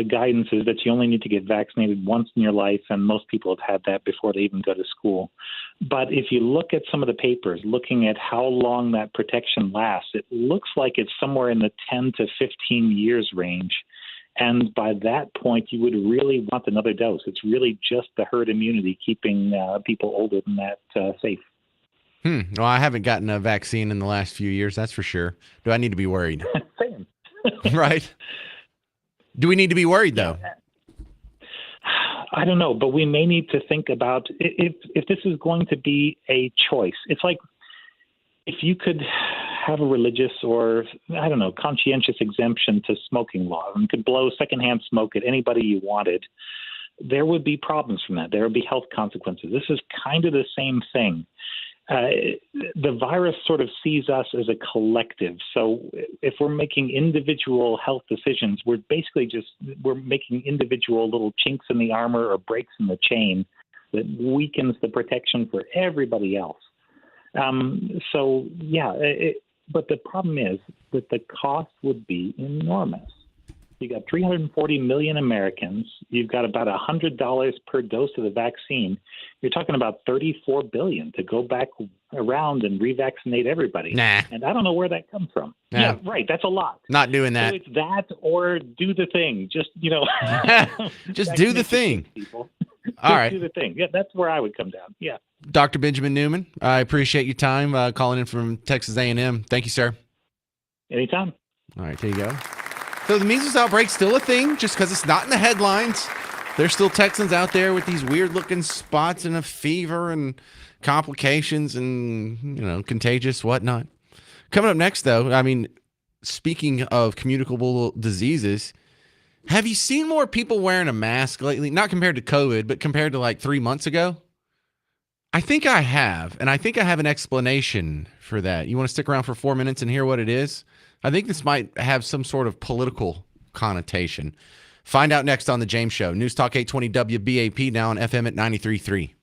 guidance is that you only need to get vaccinated once in your life, and most people have had that before they even go to school. But if you look at some of the papers, looking at how long that protection lasts, it looks like it's somewhere in the 10 to 15 years range. And by that point, you would really want another dose. It's really just the herd immunity keeping people older than that safe. Well, I haven't gotten a vaccine in the last few years, that's for sure. Do I need to be worried? Same. Right? Do we need to be worried, though? I don't know, but we may need to think about if this is going to be a choice. It's like if you could have a religious or, I don't know, conscientious exemption to smoking law and could blow secondhand smoke at anybody you wanted, there would be problems from that. There would be health consequences. This is kind of the same thing. The virus sort of sees us as a collective. So if we're making individual health decisions, we're making individual little chinks in the armor or breaks in the chain that weakens the protection for everybody else. But the problem is that the cost would be enormous. You got 340 million Americans. You've got about $100 per dose of the vaccine. You're talking about 34 billion to go back around and revaccinate everybody. Nah. And I don't know where that comes from. Nah. Yeah, right. That's a lot. Not doing that. So it's that or do the thing. Just, Just do the thing. People. All right. Do the thing. Yeah, that's where I would come down. Yeah. Dr. Benjamin Newman, I appreciate your time calling in from Texas A&M. Thank you, sir. Anytime. All right, there you go. So the measles outbreak's still a thing, just because it's not in the headlines. There's still Texans out there with these weird-looking spots and a fever and complications and, contagious whatnot. Coming up next, though, speaking of communicable diseases, have you seen more people wearing a mask lately? Not compared to COVID, but compared to like 3 months ago? I think I have, and I think I have an explanation for that. You want to stick around for 4 minutes and hear what it is? I think this might have some sort of political connotation. Find out next on The James Show. News Talk 820 WBAP, now on FM at 93.3.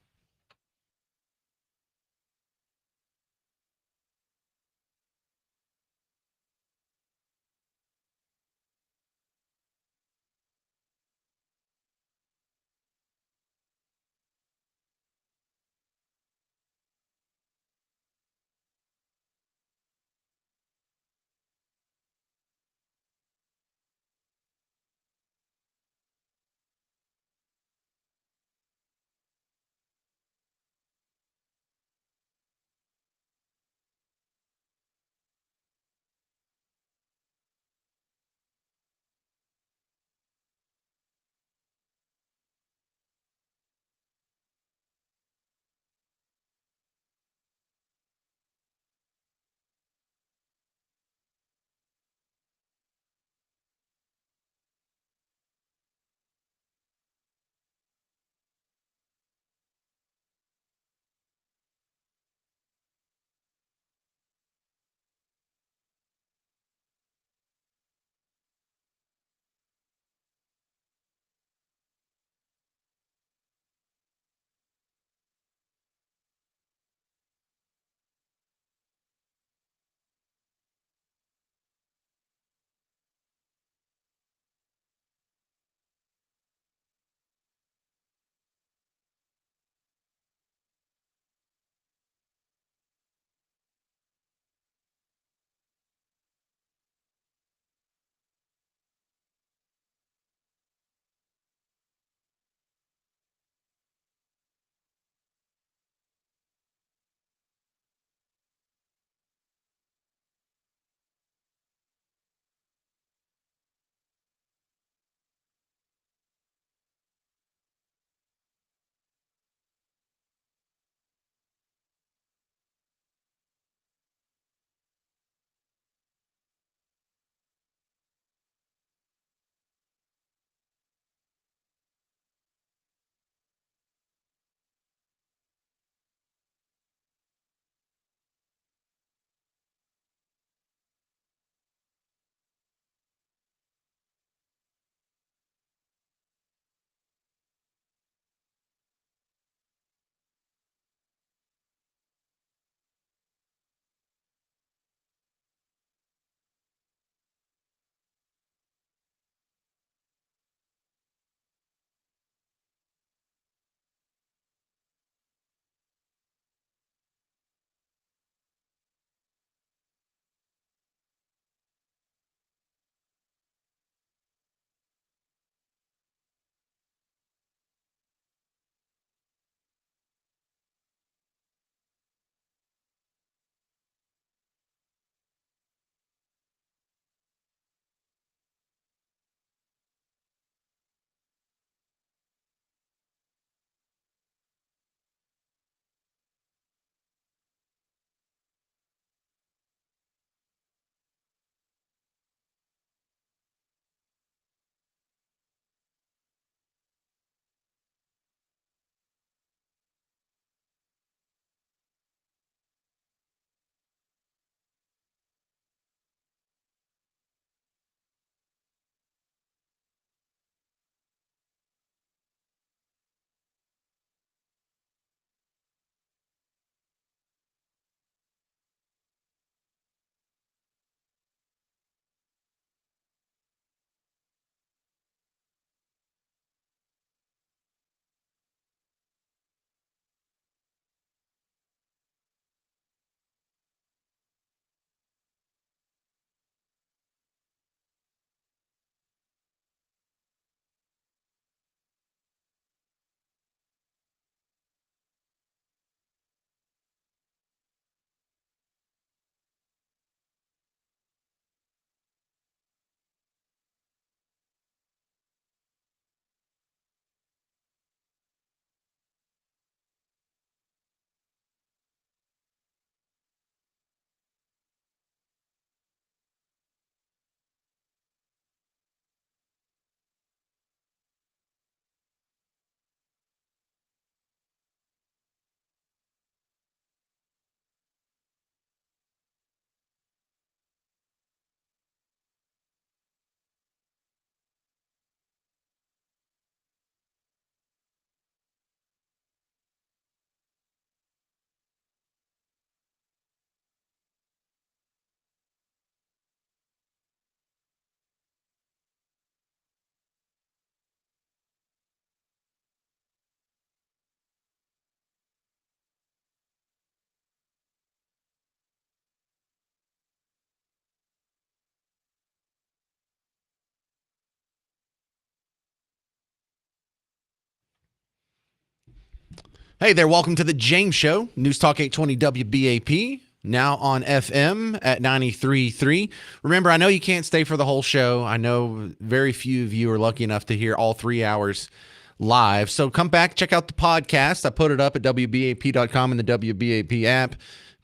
Hey there, welcome to the James Show, News Talk 820 WBAP, now on FM at 93.3. Remember, I know you can't stay for the whole show. I know very few of you are lucky enough to hear all 3 hours live. So come back, check out the podcast. I put it up at WBAP.com and the WBAP app.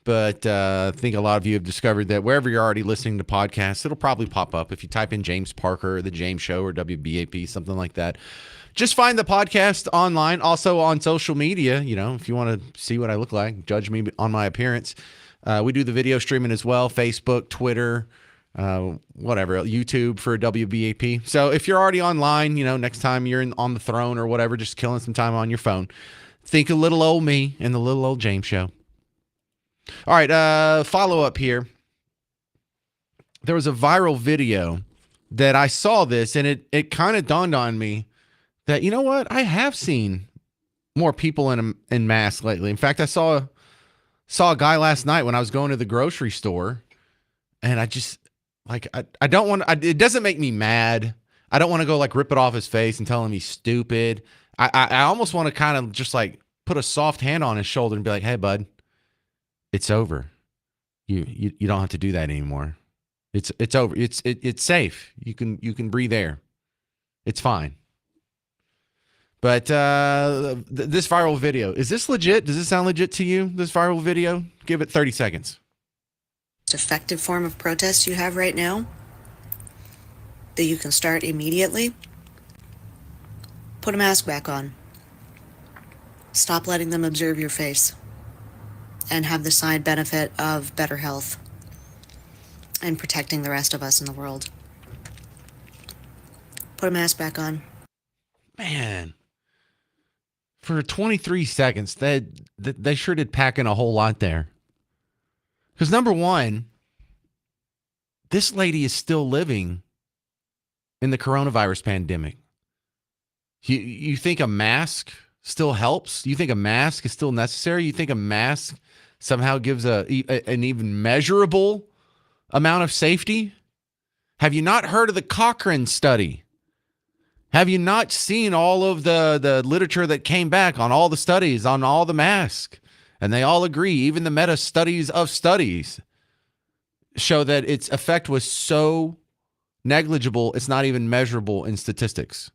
But I think a lot of you have discovered that wherever you're already listening to podcasts, it'll probably pop up if you type in James Parker or The James Show or WBAP, something like that. Just find the podcast online, also on social media. You know, if you want to see what I look like, judge me on my appearance. We do the video streaming as well, Facebook, Twitter, whatever, YouTube for WBAP. So if you're already online, you know, next time you're on the throne or whatever, just killing some time on your phone, think of little old me and the little old James Show. All right, follow up here. There was a viral video that I saw this, and it kind of dawned on me that, you know what, I have seen more people in masks lately. In fact, I saw a guy last night when I was going to the grocery store, and I just, like, I don't want to, it doesn't make me mad. I don't want to go, like, rip it off his face and tell him he's stupid. I almost want to kind of just, like, put a soft hand on his shoulder and be like, hey, bud, it's over. You don't have to do that anymore. It's over. It's safe. You can breathe air. It's fine. But this viral video, is this legit? Does this sound legit to you, this viral video? Give it 30 seconds. Most effective form of protest you have right now that you can start immediately? Put a mask back on. Stop letting them observe your face. And have the side benefit of better health and protecting the rest of us in the world. Put a mask back on. Man. For 23 seconds, they sure did pack in a whole lot there. Because number one, this lady is still living in the coronavirus pandemic. You think a mask still helps? You think a mask is still necessary? You think a mask somehow gives an even measurable amount of safety? Have you not heard of the Cochrane study? Have you not seen all of the literature that came back on all the studies, on all the masks? And they all agree, even the meta studies of studies show that its effect was so negligible, it's not even measurable in statistics.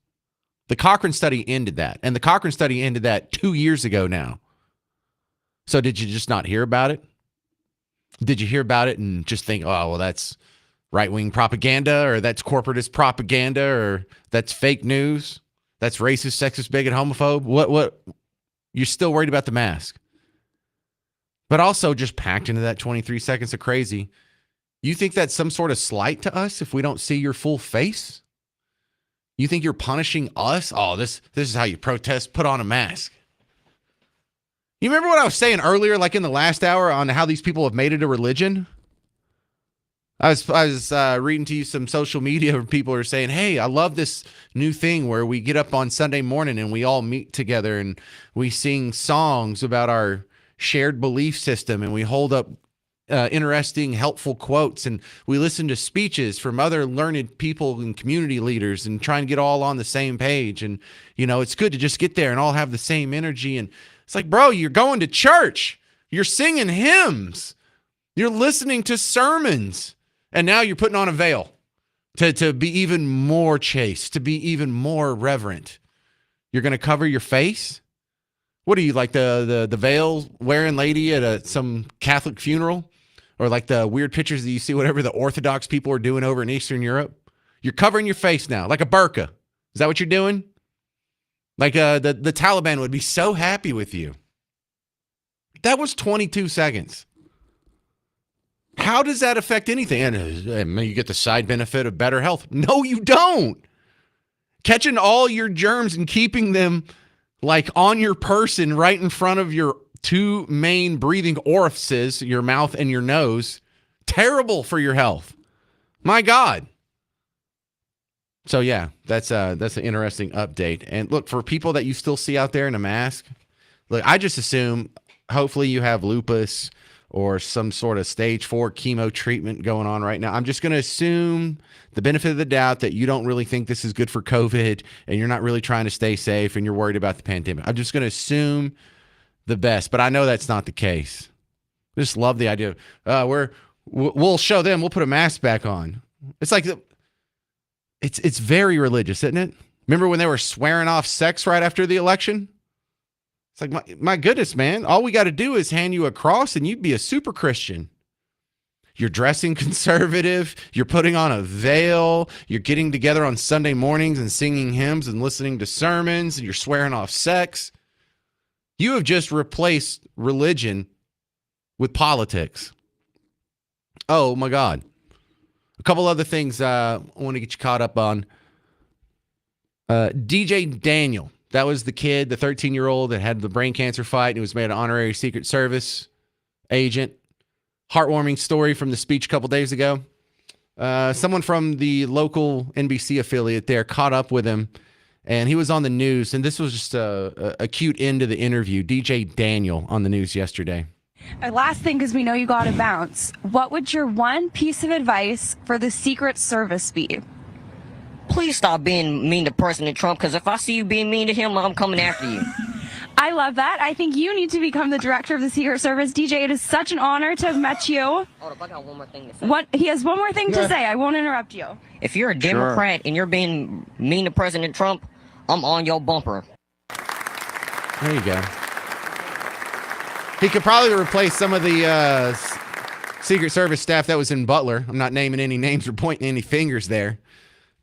The Cochrane study ended that. And the Cochrane study ended that 2 years ago now. So did you just not hear about it? Did you hear about it and just think, oh, well, that's right-wing propaganda, or that's corporatist propaganda, or that's fake news, that's racist, sexist, bigot, homophobe? What? You're still worried about the mask. But also just packed into that 23 seconds of crazy. You think that's some sort of slight to us if we don't see your full face? You think you're punishing us? Oh, this is how you protest. Put on a mask. You remember what I was saying earlier, like in the last hour, on how these people have made it a religion? I was reading to you some social media where people are saying, hey, I love this new thing where we get up on Sunday morning and we all meet together and we sing songs about our shared belief system, and we hold up interesting, helpful quotes, and we listen to speeches from other learned people and community leaders and try and get all on the same page. And, you know, it's good to just get there and all have the same energy. And it's like, bro, you're going to church. You're singing hymns. You're listening to sermons. And now you're putting on a veil to be even more chaste, to be even more reverent. You're going to cover your face? What are you, like the veil wearing lady at some Catholic funeral? Or like the weird pictures that you see, whatever the Orthodox people are doing over in Eastern Europe? You're covering your face now, like a burqa. Is that what you're doing? Like the Taliban would be so happy with you. That was 22 seconds. How does that affect anything? And you get the side benefit of better health. No, you don't. Catching all your germs and keeping them like on your person right in front of your two main breathing orifices, your mouth and your nose, terrible for your health. My God. So yeah, that's an interesting update. And look, for people that you still see out there in a mask, look, I just assume hopefully you have lupus or some sort of stage 4 chemo treatment going on right now. I'm just going to assume the benefit of the doubt that you don't really think this is good for COVID and you're not really trying to stay safe and you're worried about the pandemic. I'm just going to assume the best, but I know that's not the case. I just love the idea of we'll show them, we'll put a mask back on. It's like it's very religious, isn't it? Remember when they were swearing off sex right after the election? It's like, my goodness, man, all we got to do is hand you a cross and you'd be a super Christian. You're dressing conservative. You're putting on a veil. You're getting together on Sunday mornings and singing hymns and listening to sermons, and you're swearing off sex. You have just replaced religion with politics. Oh, my God. A couple other things I want to get you caught up on. DJ Daniel. That was the kid, the 13-year-old that had the brain cancer fight and he was made an honorary Secret Service agent. Heartwarming story from the speech a couple days ago. Someone from the local NBC affiliate there caught up with him, and he was on the news, and this was just a cute end to the interview. DJ Daniel on the news yesterday. Last thing, because we know you got to bounce. What would your one piece of advice for the Secret Service be? Please stop being mean to President Trump, because if I see you being mean to him, I'm coming after you. I love that. I think you need to become the director of the Secret Service. DJ, it is such an honor to have met you. Hold up, I got one more thing to say. He has one more thing to say. I won't interrupt you. If you're a Democrat and you're being mean to President Trump, I'm on your bumper. There you go. He could probably replace some of the Secret Service staff that was in Butler. I'm not naming any names or pointing any fingers there,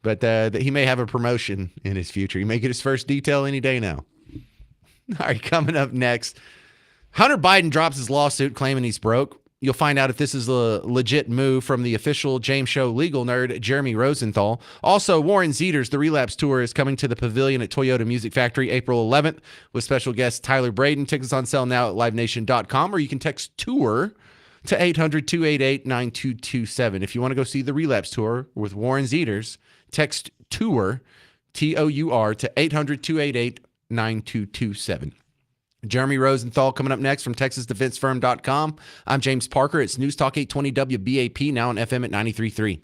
but that he may have a promotion in his future. He may get his first detail any day now. All right, coming up next, Hunter Biden drops his lawsuit claiming he's broke. You'll find out if this is a legit move from the official James Show legal nerd, Jeremy Rosenthal. Also, Warren Zeter's The Relapse Tour is coming to the Pavilion at Toyota Music Factory April 11th with special guest Tyler Braden. Tickets on sale now at livenation.com, or you can text TOUR to 800-288-9227. If you want to go see The Relapse Tour with Warren Zeter's, text TOUR, TOUR, to 800-288-9227. Jeremy Rosenthal coming up next from TexasDefenseFirm.com. I'm James Parker. It's News Talk 820 WBAP, now on FM at 93.3.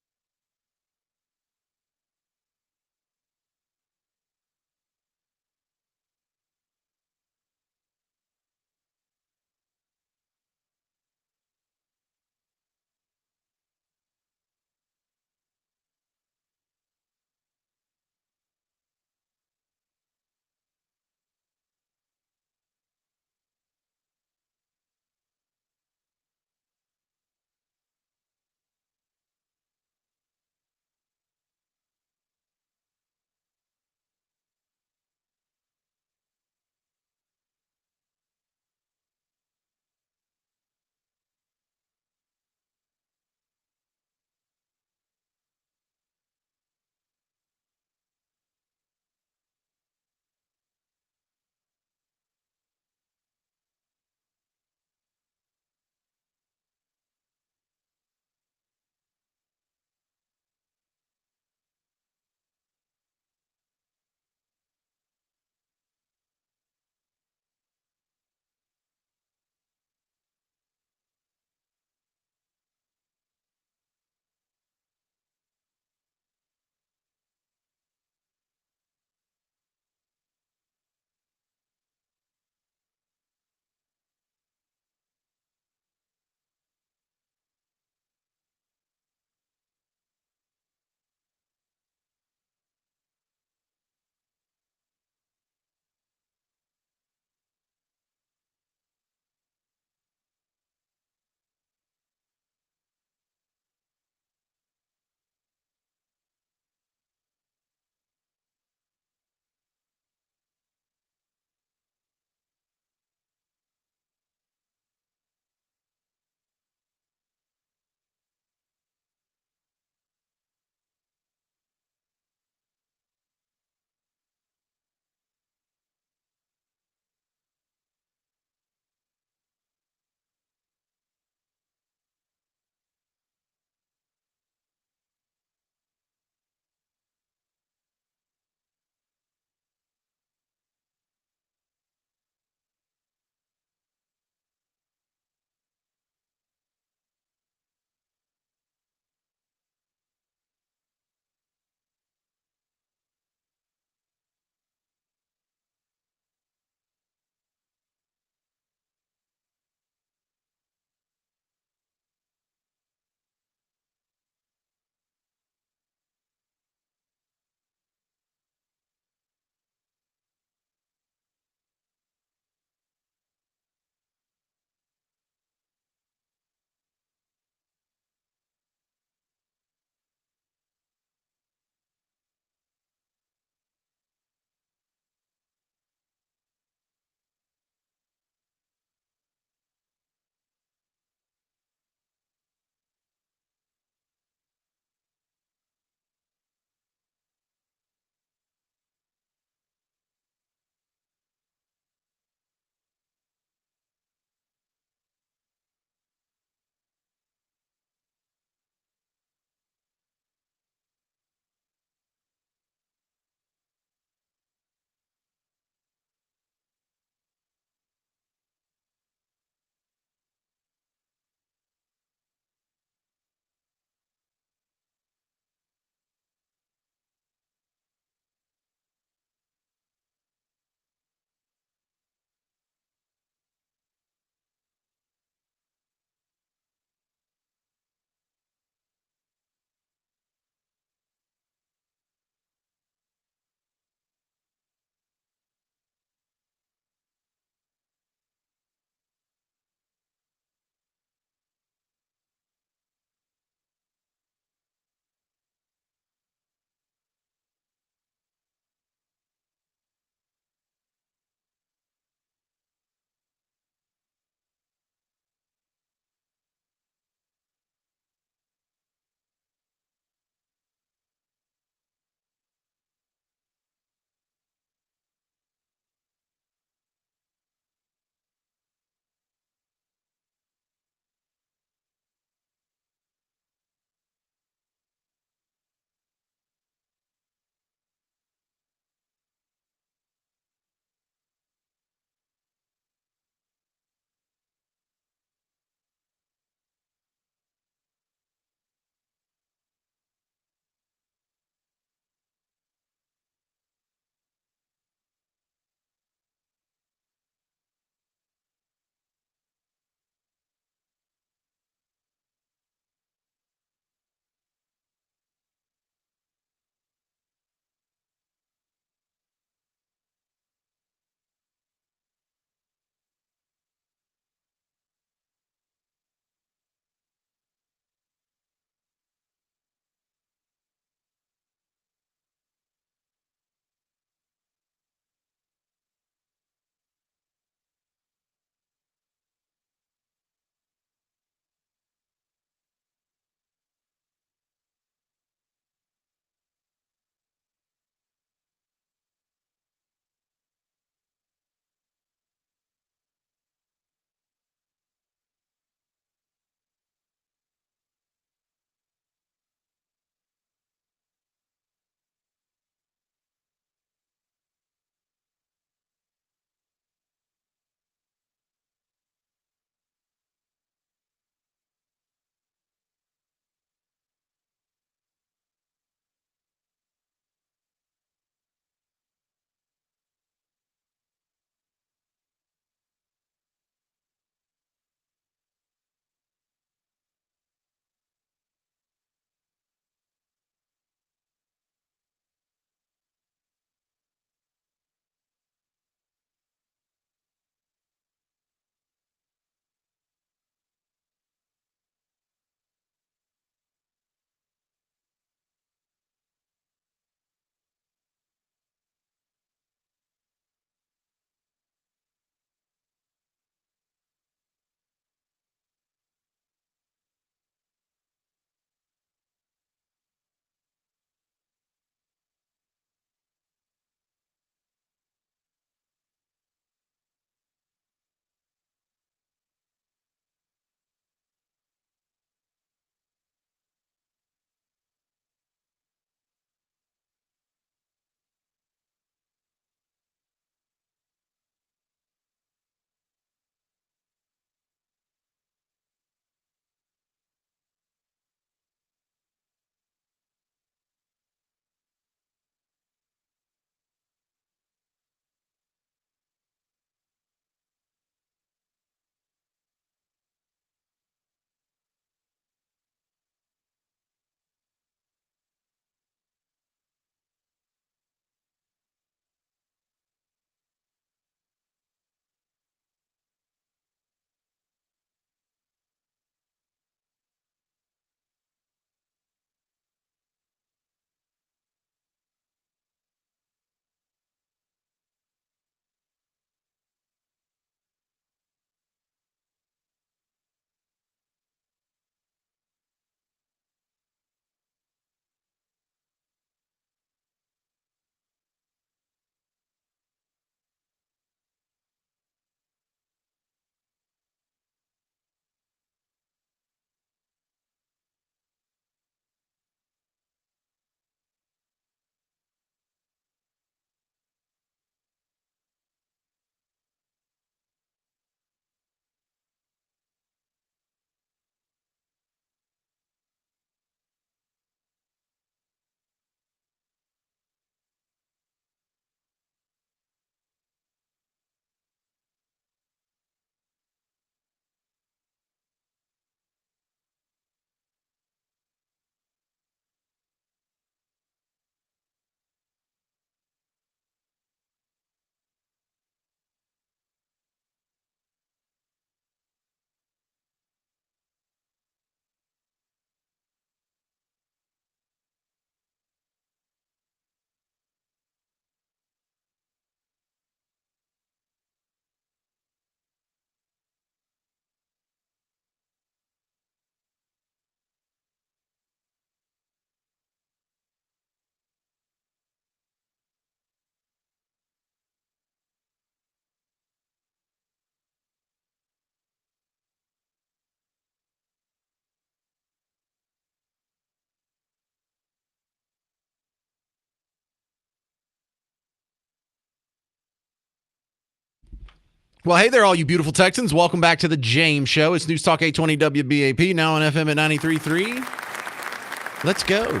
Well, hey there, all you beautiful Texans. Welcome back to the James Show. It's News Talk 820 WBAP, now on FM at 93.3. Let's go.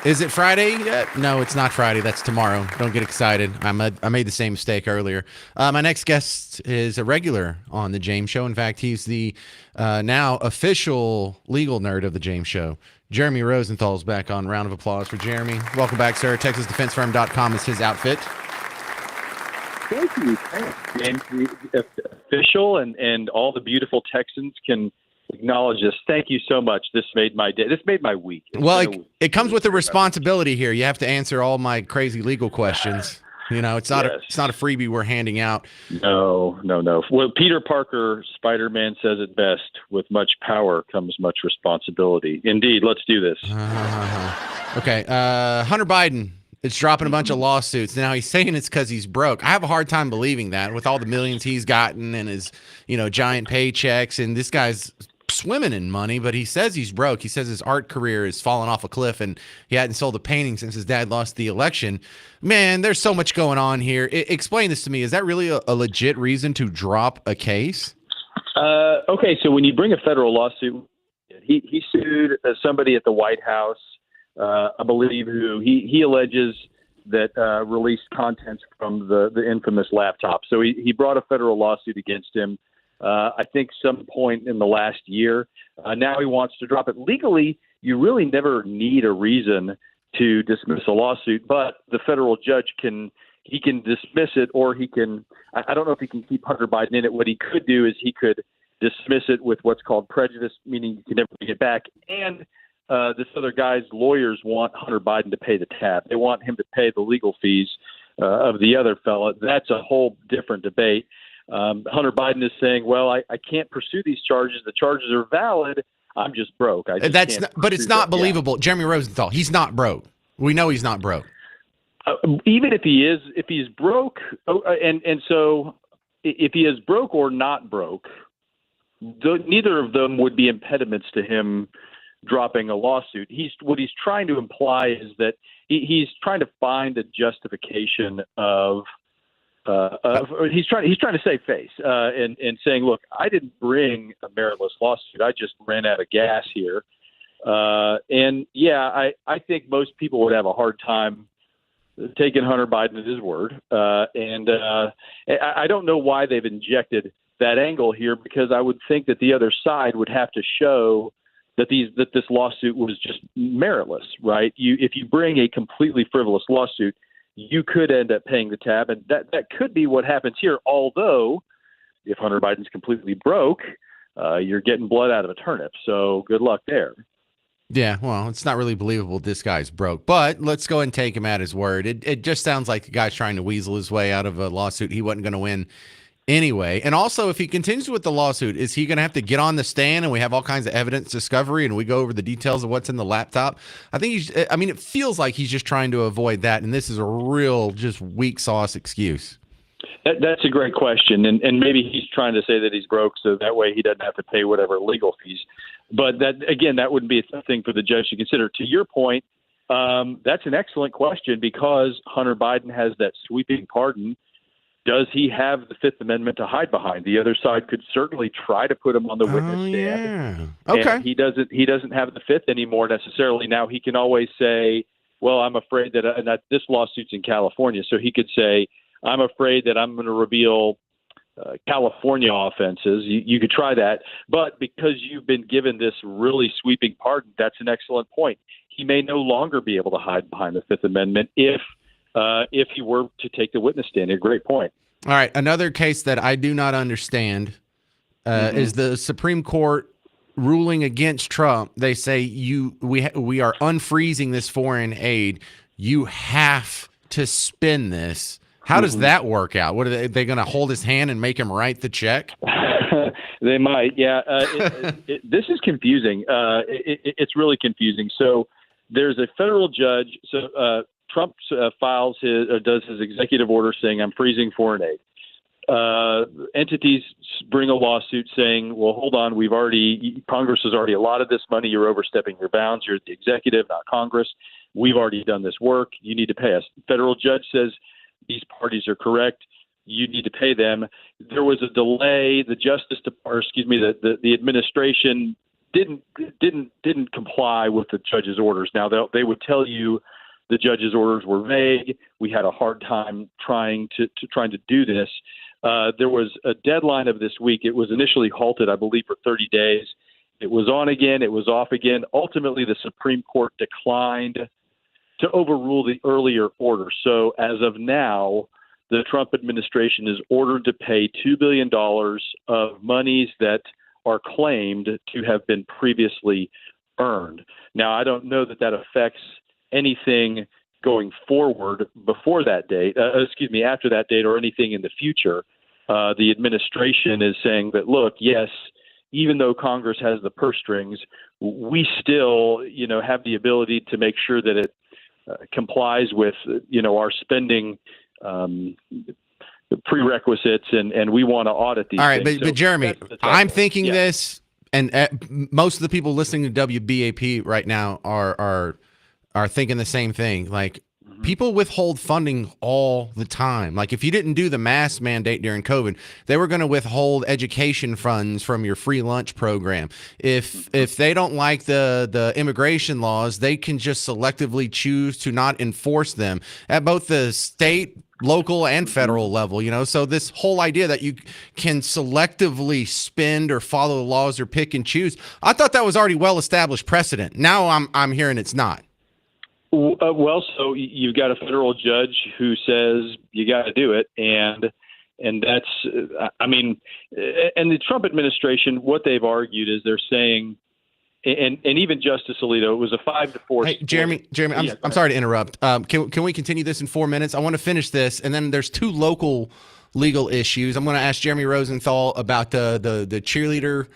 Is it Friday yet? No, it's not Friday. That's tomorrow. Don't get excited. I made the same mistake earlier. My next guest is a regular on the James Show. In fact, he's the now official legal nerd of the James Show. Jeremy Rosenthal's back on. Round of applause for Jeremy. Welcome back, sir. TexasDefenseFirm.com is his outfit. Thank you. James, the official and all the beautiful Texans can acknowledge this. Thank you so much. This made my day. This made my week. It comes with a responsibility here. You have to answer all my crazy legal questions. You know, it's not a freebie we're handing out. No. Well, Peter Parker, Spider-Man, says it best: with much power comes much responsibility. Indeed. Let's do this. Okay. Hunter Biden. It's dropping a bunch of lawsuits. Now he's saying it's because he's broke. I have a hard time believing that with all the millions he's gotten and his, giant paychecks. And this guy's swimming in money, but he says he's broke. He says his art career has fallen off a cliff and he hadn't sold a painting since his dad lost the election. Man, there's so much going on here. Explain this to me. Is that really a legit reason to drop a case? Okay, so when you bring a federal lawsuit, he sued somebody at the White House. I believe who he alleges that released contents from the infamous laptop. So he brought a federal lawsuit against him, I think some point in the last year. Now he wants to drop it. Legally, you really never need a reason to dismiss a lawsuit, but the federal judge can dismiss it, or he can, I don't know if he can keep Hunter Biden in it. What he could do is he could dismiss it with what's called prejudice, meaning you can never bring it back. And this other guy's lawyers want Hunter Biden to pay the tab. They want him to pay the legal fees of the other fella. That's a whole different debate. Hunter Biden is saying, well, I can't pursue these charges. The charges are valid. I'm just broke. But it's not believable. Yeah. Jeremy Rosenthal, he's not broke. We know he's not broke. Even if he's broke, so if he is broke or not broke, neither of them would be impediments to him dropping a lawsuit. What he's trying to imply is that he's trying to find a justification of he's trying to save face and saying, look, I didn't bring a meritless lawsuit. I just ran out of gas here. I think most people would have a hard time taking Hunter Biden at his word. I don't know why they've injected that angle here, because I would think that the other side would have to show that this lawsuit was just meritless, right? If you bring a completely frivolous lawsuit, you could end up paying the tab, and that could be what happens here. Although, if Hunter Biden's completely broke, you're getting blood out of a turnip. So good luck there. Yeah, well, it's not really believable this guy's broke, but let's go and take him at his word. It just sounds like the guy's trying to weasel his way out of a lawsuit he wasn't going to win anyway. And also, if he continues with the lawsuit, is he going to have to get on the stand and we have all kinds of evidence discovery and we go over the details of what's in the laptop? I think it feels like he's just trying to avoid that, and this is a real just weak sauce excuse. That's a great question, and maybe he's trying to say that he's broke so that way he doesn't have to pay whatever legal fees. But that wouldn't be a thing for the judge to consider. To your point, that's an excellent question, because Hunter Biden has that sweeping pardon. Does he have the Fifth Amendment to hide behind? The other side could certainly try to put him on the witness stand. Okay. And he doesn't have the Fifth anymore necessarily. Now he can always say, well, I'm afraid that this lawsuit's in California. So he could say, I'm afraid that I'm going to reveal California offenses. You could try that. But because you've been given this really sweeping pardon, that's an excellent point. He may no longer be able to hide behind the Fifth Amendment if he were to take the witness stand. A great point. All right. Another case that I do not understand is the Supreme Court ruling against Trump. They say we are unfreezing this foreign aid. You have to spend this. How does that work out? What are they going to hold his hand and make him write the check? They might. Yeah. This is confusing. It's really confusing. So there's a federal judge. So Trump does his executive order saying, I'm freezing foreign aid. Entities bring a lawsuit saying, well, hold on, Congress has already allotted this money. You're overstepping your bounds. You're the executive, not Congress. We've already done this work. You need to pay us. Federal judge says these parties are correct. you need to pay them. There was a delay. The the administration didn't comply with the judge's orders. Now they would tell you the judge's orders were vague. We had a hard time trying to do this. There was a deadline of this week. It was initially halted, I believe, for 30 days. It was on again. It was off again. Ultimately, the Supreme Court declined to overrule the earlier order. So as of now, the Trump administration is ordered to pay $2 billion of monies that are claimed to have been previously earned. Now, I don't know that affects anything going forward before that date, after that date, or anything in the future. The administration is saying that, look, yes, even though Congress has the purse strings, we still, have the ability to make sure that it complies with, our spending prerequisites, and we want to audit these. All right, things. but Jeremy, I'm thinking Yeah. this, and most of the people listening to WBAP right now are thinking the same thing. Like, people withhold funding all the time. Like, if you didn't do the mask mandate during COVID, they were going to withhold education funds from your free lunch program. If they don't like the immigration laws, they can just selectively choose to not enforce them at both the state, local, and federal level. So this whole idea that you can selectively spend or follow the laws or pick and choose, I thought that was already well established precedent. Now I'm hearing it's not. So you've got a federal judge who says you got to do it, and that's, and the Trump administration, what they've argued is they're saying, and even Justice Alito, it was a 5-4. Hey, Jeremy, I'm sorry to interrupt. Can we continue this in 4 minutes? I want to finish this, and then there's two local legal issues. I'm going to ask Jeremy Rosenthal about the cheerleader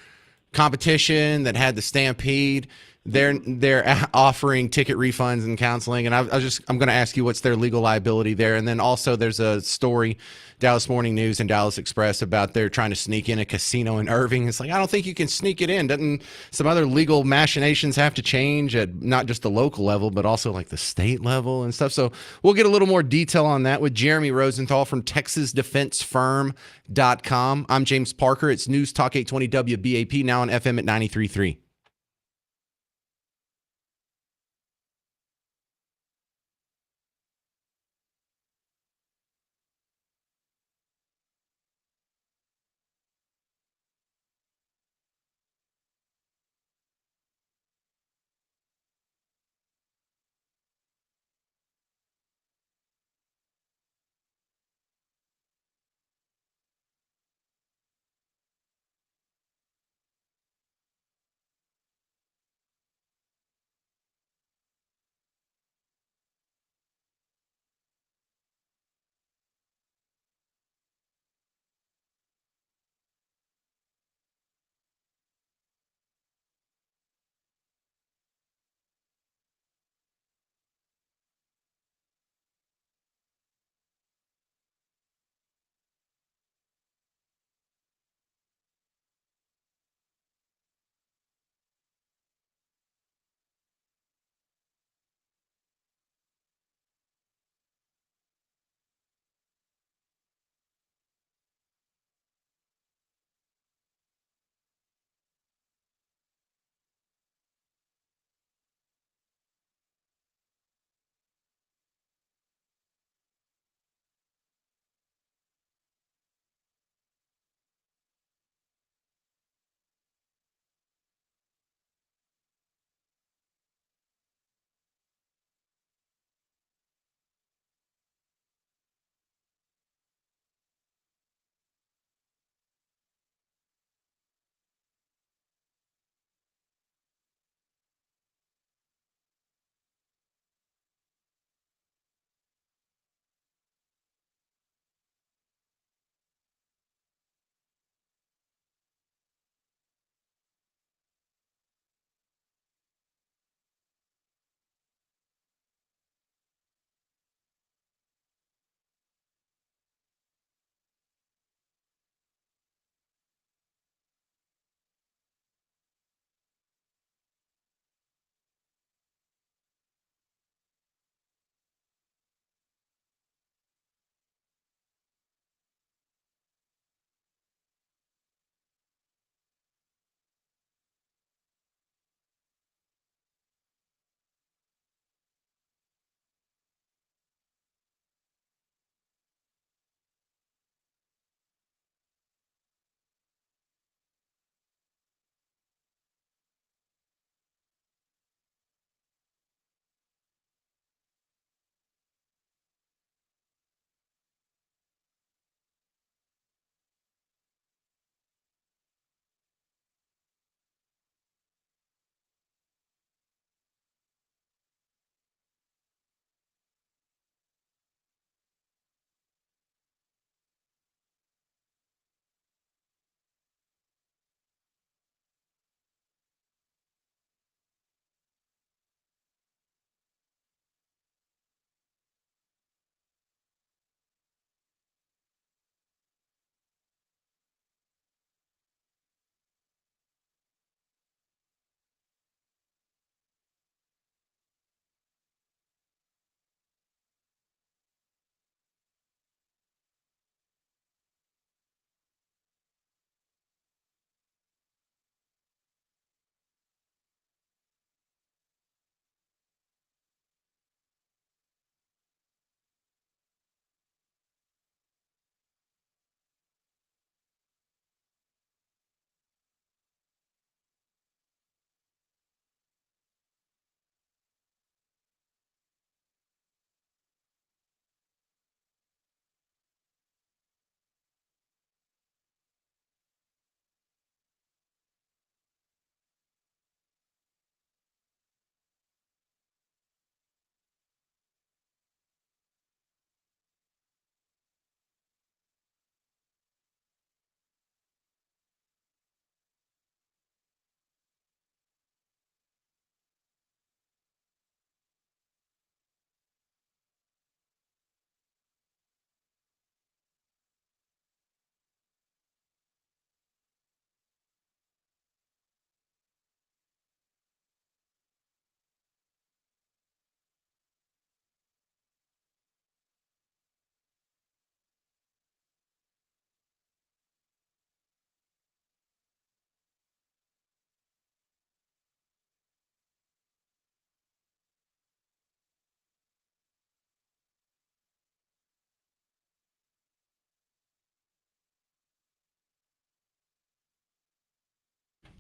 competition that had the stampede. They're offering ticket refunds and counseling, and I'm going to ask you what's their legal liability there, and then also there's a story, Dallas Morning News and Dallas Express, about they're trying to sneak in a casino in Irving. It's like, I don't think you can sneak it in. Doesn't some other legal machinations have to change at not just the local level, but also like the state level and stuff? So we'll get a little more detail on that with Jeremy Rosenthal from TexasDefenseFirm.com. I'm James Parker. It's News Talk 820 WBAP, now on FM at 93.3.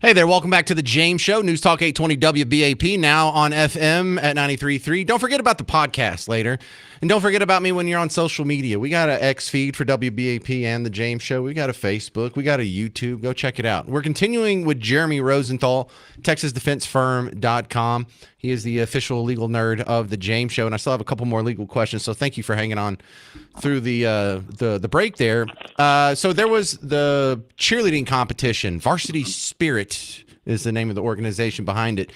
Hey there, welcome back to the James Show, News Talk 820 WBAP, now on FM at 93.3. Don't forget about the podcast later. And don't forget about me when you're on social media. We got an X feed for WBAP and the James Show. We got a Facebook. We got a YouTube. Go check it out. We're continuing with Jeremy Rosenthal, TexasDefenseFirm.com. He is the official legal nerd of the James Show, and I still have a couple more legal questions, so thank you for hanging on through the break there. So there was the cheerleading competition. Varsity Spirit is the name of the organization behind it.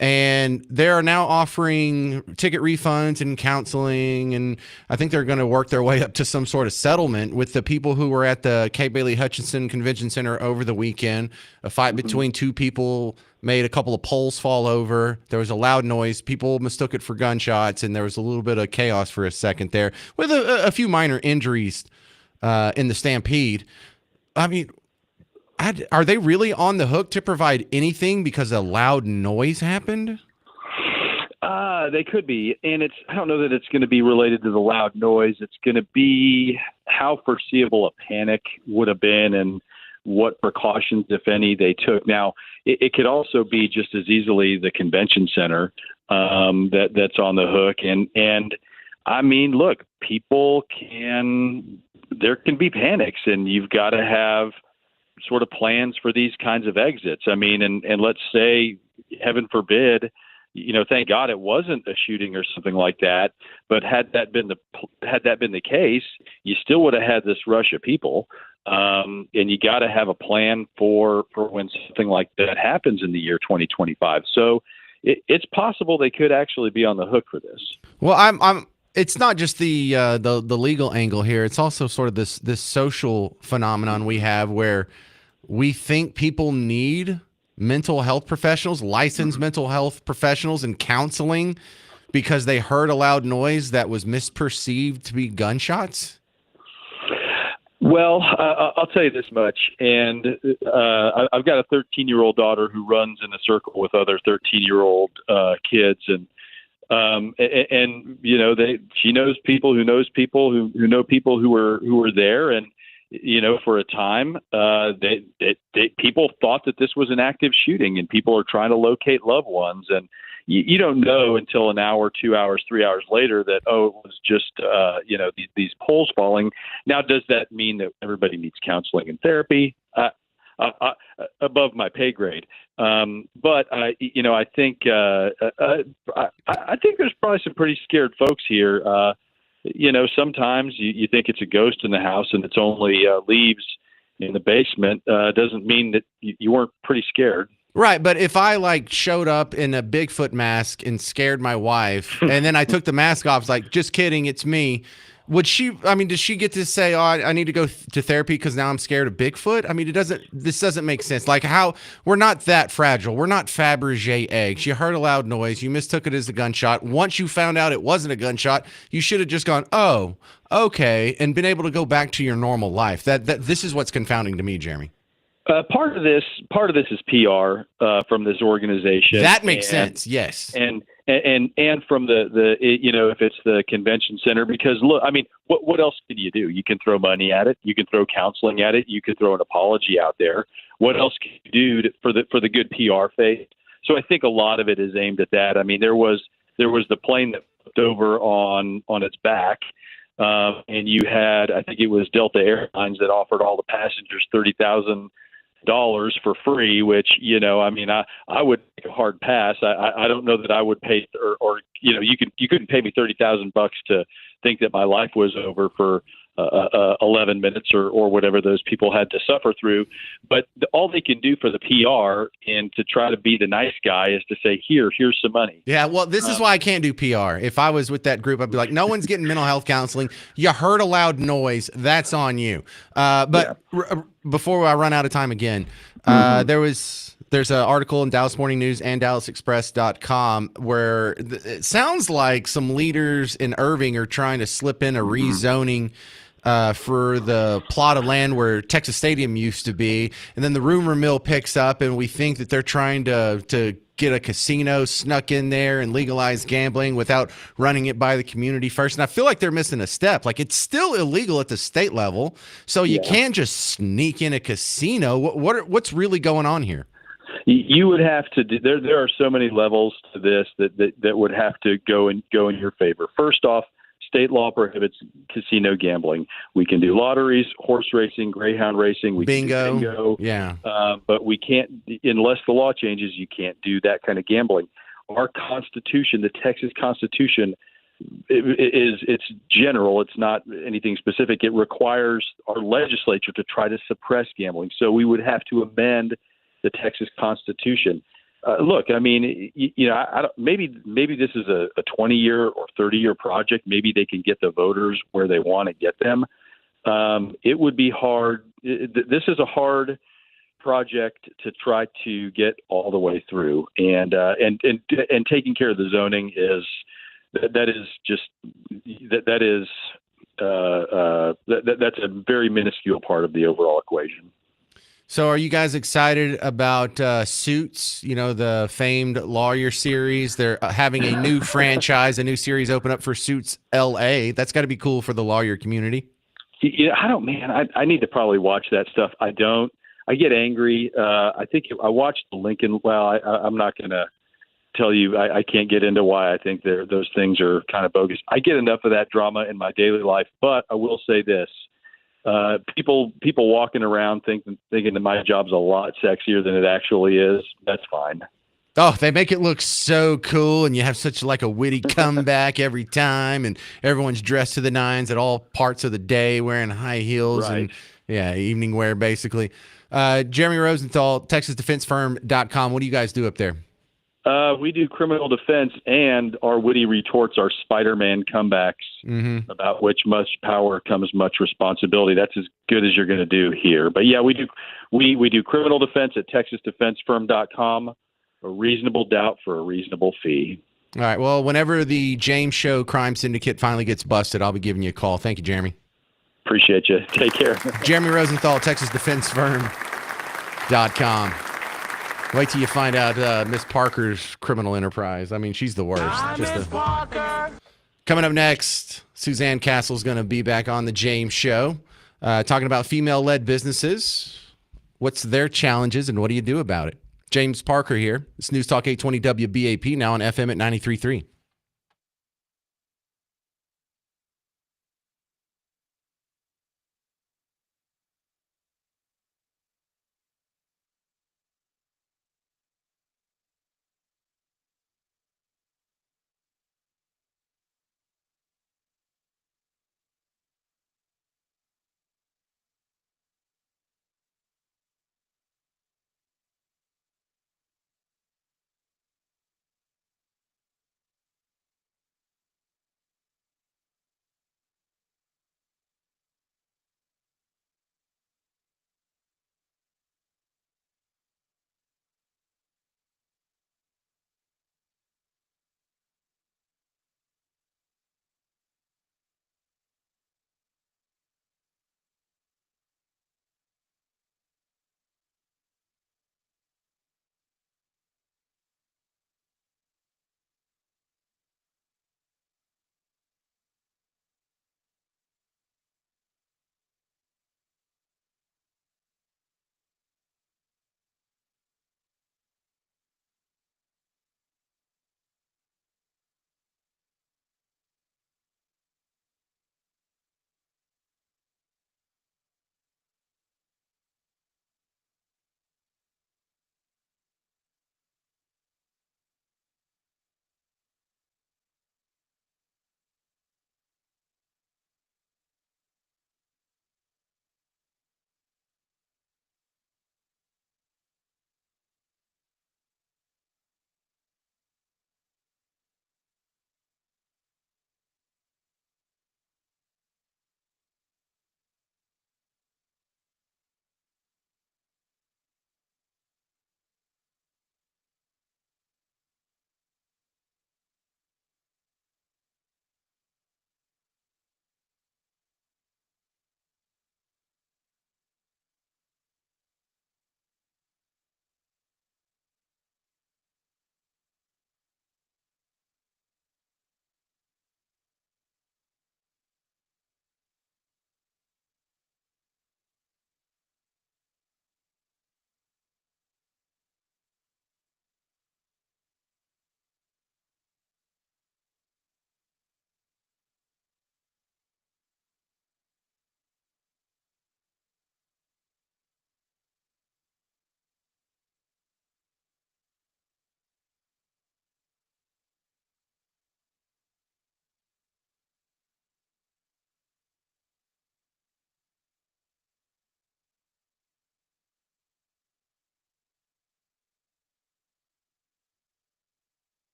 And they are now offering ticket refunds and counseling, and I think they're going to work their way up to some sort of settlement with the people who were at the Kay Bailey Hutchinson Convention Center over the weekend. A fight between two people made a couple of poles fall over. There was a loud noise. People mistook it for gunshots, and there was a little bit of chaos for a second there with a few minor injuries in the stampede. I mean, are they really on the hook to provide anything because a loud noise happened? They could be, and I don't know that it's going to be related to the loud noise. It's going to be how foreseeable a panic would have been and what precautions, if any, they took. Now, it could also be just as easily the convention center that's on the hook. And I mean, look, there can be panics, and you've got to have sort of plans for these kinds of exits. I mean, and let's say, heaven forbid, thank God it wasn't a shooting or something like that. But had that been the case, you still would have had this rush of people, and you got to have a plan for when something like that happens in the year 2025. So it's possible they could actually be on the hook for this. Well, I'm. It's not just the legal angle here. It's also sort of this social phenomenon we have where we think people need mental health professionals, licensed mental health professionals, and counseling because they heard a loud noise that was misperceived to be gunshots. Well, I'll tell you this much, and I've got a 13-year-old daughter who runs in a circle with other 13-year-old kids, and she knows people who knows people who know people who were there, and for a time, people thought that this was an active shooting, and people are trying to locate loved ones, and you don't know until an hour, 2 hours, 3 hours later that, it was just, these poles falling. Now, does that mean that everybody needs counseling and therapy? Above my pay grade. But I think there's probably some pretty scared folks here. Sometimes you think it's a ghost in the house and it's only leaves in the basement. Doesn't mean that you weren't pretty scared. Right, but if I showed up in a Bigfoot mask and scared my wife, and then I took the mask off, just kidding, it's me. Does she get to say, I need to go to therapy because now I'm scared of Bigfoot? I mean, this doesn't make sense. We're not that fragile. We're not Fabergé eggs. You heard a loud noise. You mistook it as a gunshot. Once you found out it wasn't a gunshot, you should have just gone, oh, okay, and been able to go back to your normal life. This is what's confounding to me, Jeremy. Part of this is PR from this organization. That makes sense. Yes. And from if it's the convention center, because look, I mean, what else can you do? You can throw money at it. You can throw counseling at it. You could throw an apology out there. What else can you do for the good PR phase? So I think a lot of it is aimed at that. I mean, there was the plane that flipped over on its back. And you had, I think it was Delta Airlines that offered all the passengers $30,000 for free, which, I would take a hard pass. I don't know that I would pay, or you couldn't pay me $30,000 to think that my life was over for 11 minutes or whatever those people had to suffer through. But all they can do for the PR and to try to be the nice guy is to say, here's some money. Yeah, well, this is why I can't do PR. If I was with that group, I'd be like, no one's getting mental health counseling. You heard a loud noise. That's on you. Before I run out of time again, there's an article in Dallas Morning News and DallasExpress.com where it sounds like some leaders in Irving are trying to slip in a rezoning for the plot of land where Texas Stadium used to be. And then the rumor mill picks up, and we think that they're trying to get a casino snuck in there and legalize gambling without running it by the community first. And I feel like they're missing a step. It's still illegal at the state level, so you can't just sneak in a casino. What's really going on here? You would have to do, there are so many levels to this that would have to go in your favor. First off, state law prohibits casino gambling. We can do lotteries, horse racing, greyhound racing, we can do bingo. Yeah. But we can't, unless the law changes, you can't do that kind of gambling. Our Constitution, the Texas Constitution, it's general. It's not anything specific. It requires our legislature to try to suppress gambling. So we would have to amend the Texas Constitution. Look, I mean, I don't, maybe this is a 20-year or 30-year project. Maybe they can get the voters where they want to get them. It would be hard. This is a hard project to try to get all the way through, and taking care of the zoning that's a very minuscule part of the overall equation. So are you guys excited about Suits, the famed lawyer series? They're having a new franchise, a new series open up for Suits LA. That's got to be cool for the lawyer community. Yeah, I need to probably watch that stuff. I don't. I get angry. I think I watched the Lincoln. Well, I'm not going to tell you. I can't get into why I think those things are kind of bogus. I get enough of that drama in my daily life. But I will say this. People walking around thinking that my job's a lot sexier than it actually is. That's fine. Oh, they make it look so cool, and you have such like a witty comeback every time, and everyone's dressed to the nines at all parts of the day, wearing high heels and evening wear, basically. Jeremy Rosenthal, TexasDefenseFirm.com. What do you guys do up there? We do criminal defense, and our witty retorts are Spider-Man comebacks, about which much power comes much responsibility. That's as good as you're going to do here. But yeah, we do criminal defense at TexasDefenseFirm.com. A reasonable doubt for a reasonable fee. All right. Well, whenever the James Show crime syndicate finally gets busted, I'll be giving you a call. Thank you, Jeremy. Appreciate you. Take care. Jeremy Rosenthal, TexasDefenseFirm.com. Wait till you find out Miss Parker's criminal enterprise. I mean, she's the worst. Coming up next, Suzanne Castle's going to be back on the James Show, talking about female-led businesses. What's their challenges and what do you do about it? James Parker here. It's News Talk 820 WBAP, now on FM at 93.3.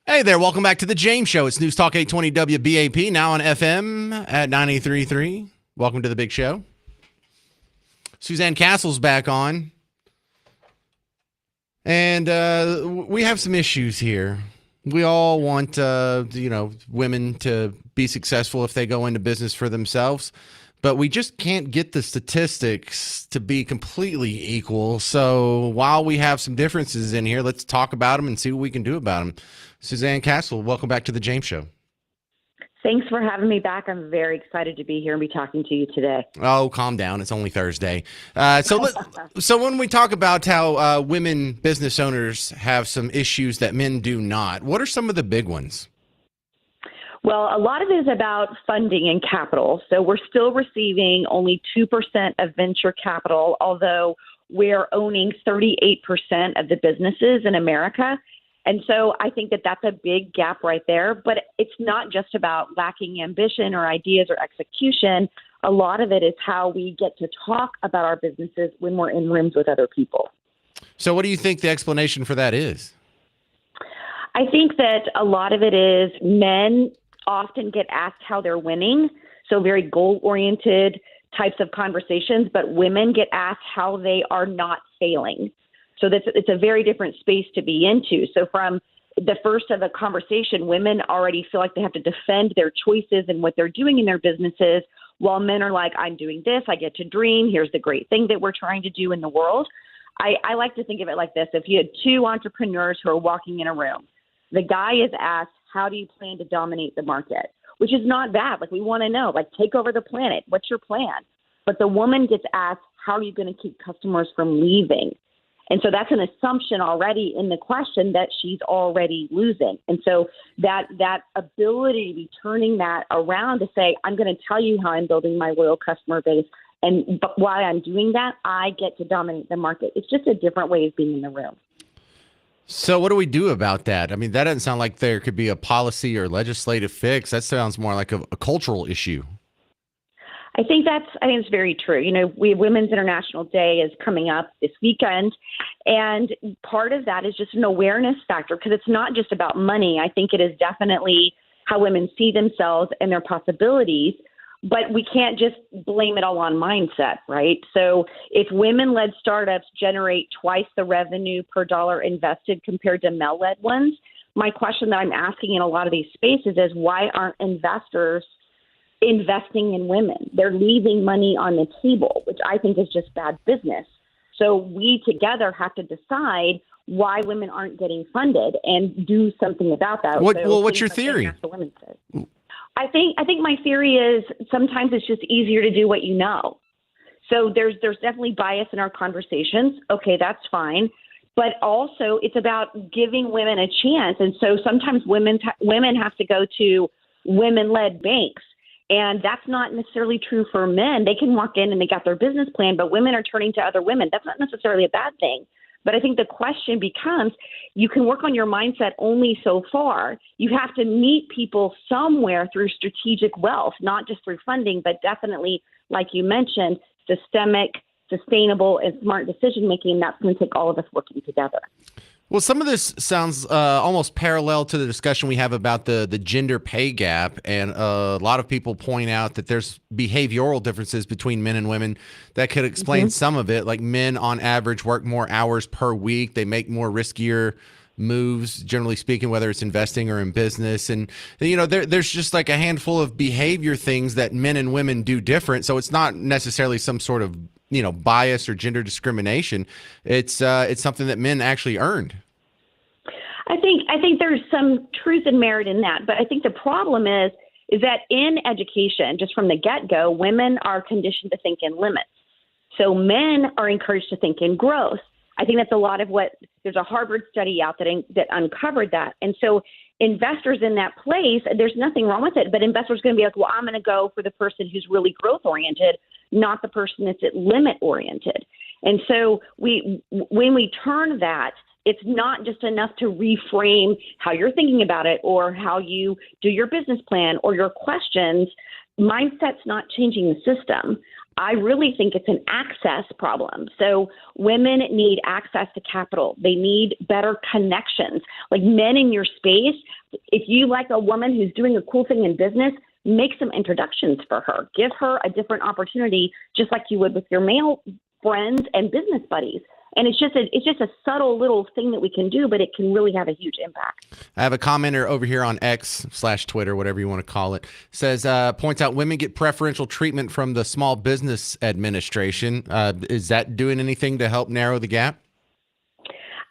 Hey there, welcome back to the James Show. It's News Talk 820 WBAP, now on FM at 93.3. Welcome to the big show. Suzanne Castle's back on. And we have some issues here. We all want, women to be successful if they go into business for themselves. But we just can't get the statistics to be completely equal. So while we have some differences in here, let's talk about them and see what we can do about them. Suzanne Castle, welcome back to the James Show. Thanks for having me back. I'm very excited to be here and be talking to you today. Oh, calm down. It's only Thursday. So when we talk about how women business owners have some issues that men do not, what are some of the big ones? Well, a lot of it is about funding and capital. So we're still receiving only 2% of venture capital, although we're owning 38% of the businesses in America. And so I think that that's a big gap right there. But it's not just about lacking ambition or ideas or execution. A lot of it is how we get to talk about our businesses when we're in rooms with other people. So what do you think the explanation for that is? I think that a lot of it is men often get asked how they're winning, so very goal-oriented types of conversations, but women get asked how they are not failing. So it's a very different space to be into. So from the first of the conversation, women already feel like they have to defend their choices and what they're doing in their businesses, while men are like, I'm doing this, I get to dream, here's the great thing that we're trying to do in the world. I like to think of it like this. If you had two entrepreneurs who are walking in a room, the guy is asked, how do you plan to dominate the market? Which is not bad. Like, we want to know, like, take over the planet. What's your plan? But the woman gets asked, how are you going to keep customers from leaving? And so that's an assumption already in the question that she's already losing. And so that ability to be turning that around to say, I'm going to tell you how I'm building my loyal customer base. And while I'm doing that, I get to dominate the market. It's just a different way of being in the room. So what do we do about that? I mean, that doesn't sound like there could be a policy or legislative fix. That sounds more like a cultural issue. I think it's very true. You know, Women's International Day is coming up this weekend, and part of that is just an awareness factor, because it's not just about money. I think it is definitely how women see themselves and their possibilities, but we can't just blame it all on mindset, right? So if women-led startups generate twice the revenue per dollar invested compared to male-led ones, my question that I'm asking in a lot of these spaces is, why aren't investors investing in women? They're leaving money on the table, which I think is just bad business. So we together have to decide why women aren't getting funded and do something about that. What's your theory? I think my theory is sometimes it's just easier to do what you know. So there's definitely bias in our conversations. Okay, that's fine. But also it's about giving women a chance. And so sometimes women have to go to women-led banks. And that's not necessarily true for men. They can walk in and they got their business plan, but women are turning to other women. That's not necessarily a bad thing. But I think the question becomes, you can work on your mindset only so far. You have to meet people somewhere through strategic wealth, not just through funding, but definitely, like you mentioned, systemic, sustainable, and smart decision-making. That's going to take all of us working together. Well, some of this sounds almost parallel to the discussion we have about the gender pay gap. And a lot of people point out that there's behavioral differences between men and women that could explain some of it. Like, men on average work more hours per week. They make more riskier moves, generally speaking, whether it's investing or in business. And, you know, there's just like a handful of behavior things that men and women do different. So it's not necessarily some sort of, you know, bias or gender discrimination. It's something that men actually earned. I think there's some truth and merit in that, but I think the problem is that in education, just from the get-go, women are conditioned to think in limits. So men are encouraged to think in growth. I think that's a lot of what there's a Harvard study out that uncovered that. And so investors in that place, there's nothing wrong with it, but investors are going to be like, well, I'm going to go for the person who's really growth oriented, not the person that's at limit oriented. And so when we turn that, it's not just enough to reframe how you're thinking about it or how you do your business plan or your questions. Mindset's not changing the system. I really think it's an access problem. So women need access to capital. They need better connections. Like men in your space, if you like a woman who's doing a cool thing in business, make some introductions for her. Give her a different opportunity, just like you would with your male friends and business buddies. And it's just a subtle little thing that we can do, but it can really have a huge impact. I have a commenter over here on X/Twitter, whatever you want to call it, says, points out women get preferential treatment from the Small Business Administration. Is that doing anything to help narrow the gap?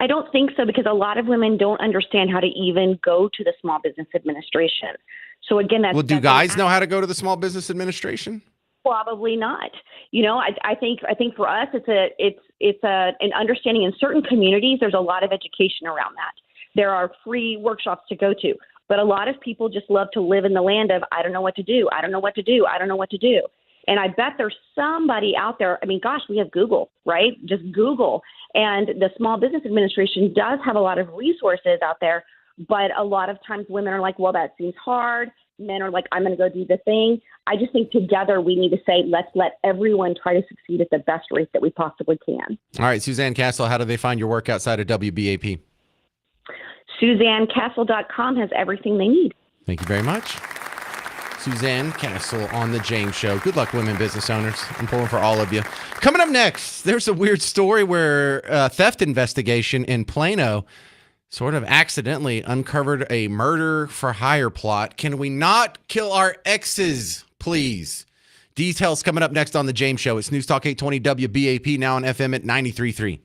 I don't think so, because a lot of women don't understand how to even go to the Small Business Administration. So again, Well, do guys know how to go to the Small Business Administration? Probably not. I think for us, it's an understanding. In certain communities, there's a lot of education around that. There are free workshops to go to, but a lot of people just love to live in the land of, I don't know what to do. I don't know what to do. I don't know what to do. And I bet there's somebody out there. I mean, gosh, we have Google, right? Just Google. And the Small Business Administration does have a lot of resources out there, but a lot of times women are like, well, that seems hard. Men are like, I'm going to go do the thing. I just think together we need to say, let's let everyone try to succeed at the best rate that we possibly can. All right, Suzanne Castle, how do they find your work outside of WBAP? SuzanneCastle.com has everything they need. Thank you very much. Suzanne Castle on The James Show. Good luck, women business owners. I'm pulling for all of you. Coming up next, there's a weird story where a theft investigation in Plano sort of accidentally uncovered a murder for hire plot. Can we not kill our exes, please? Details coming up next on The James Show. It's News Talk 820 WBAP, now on FM at 93.3.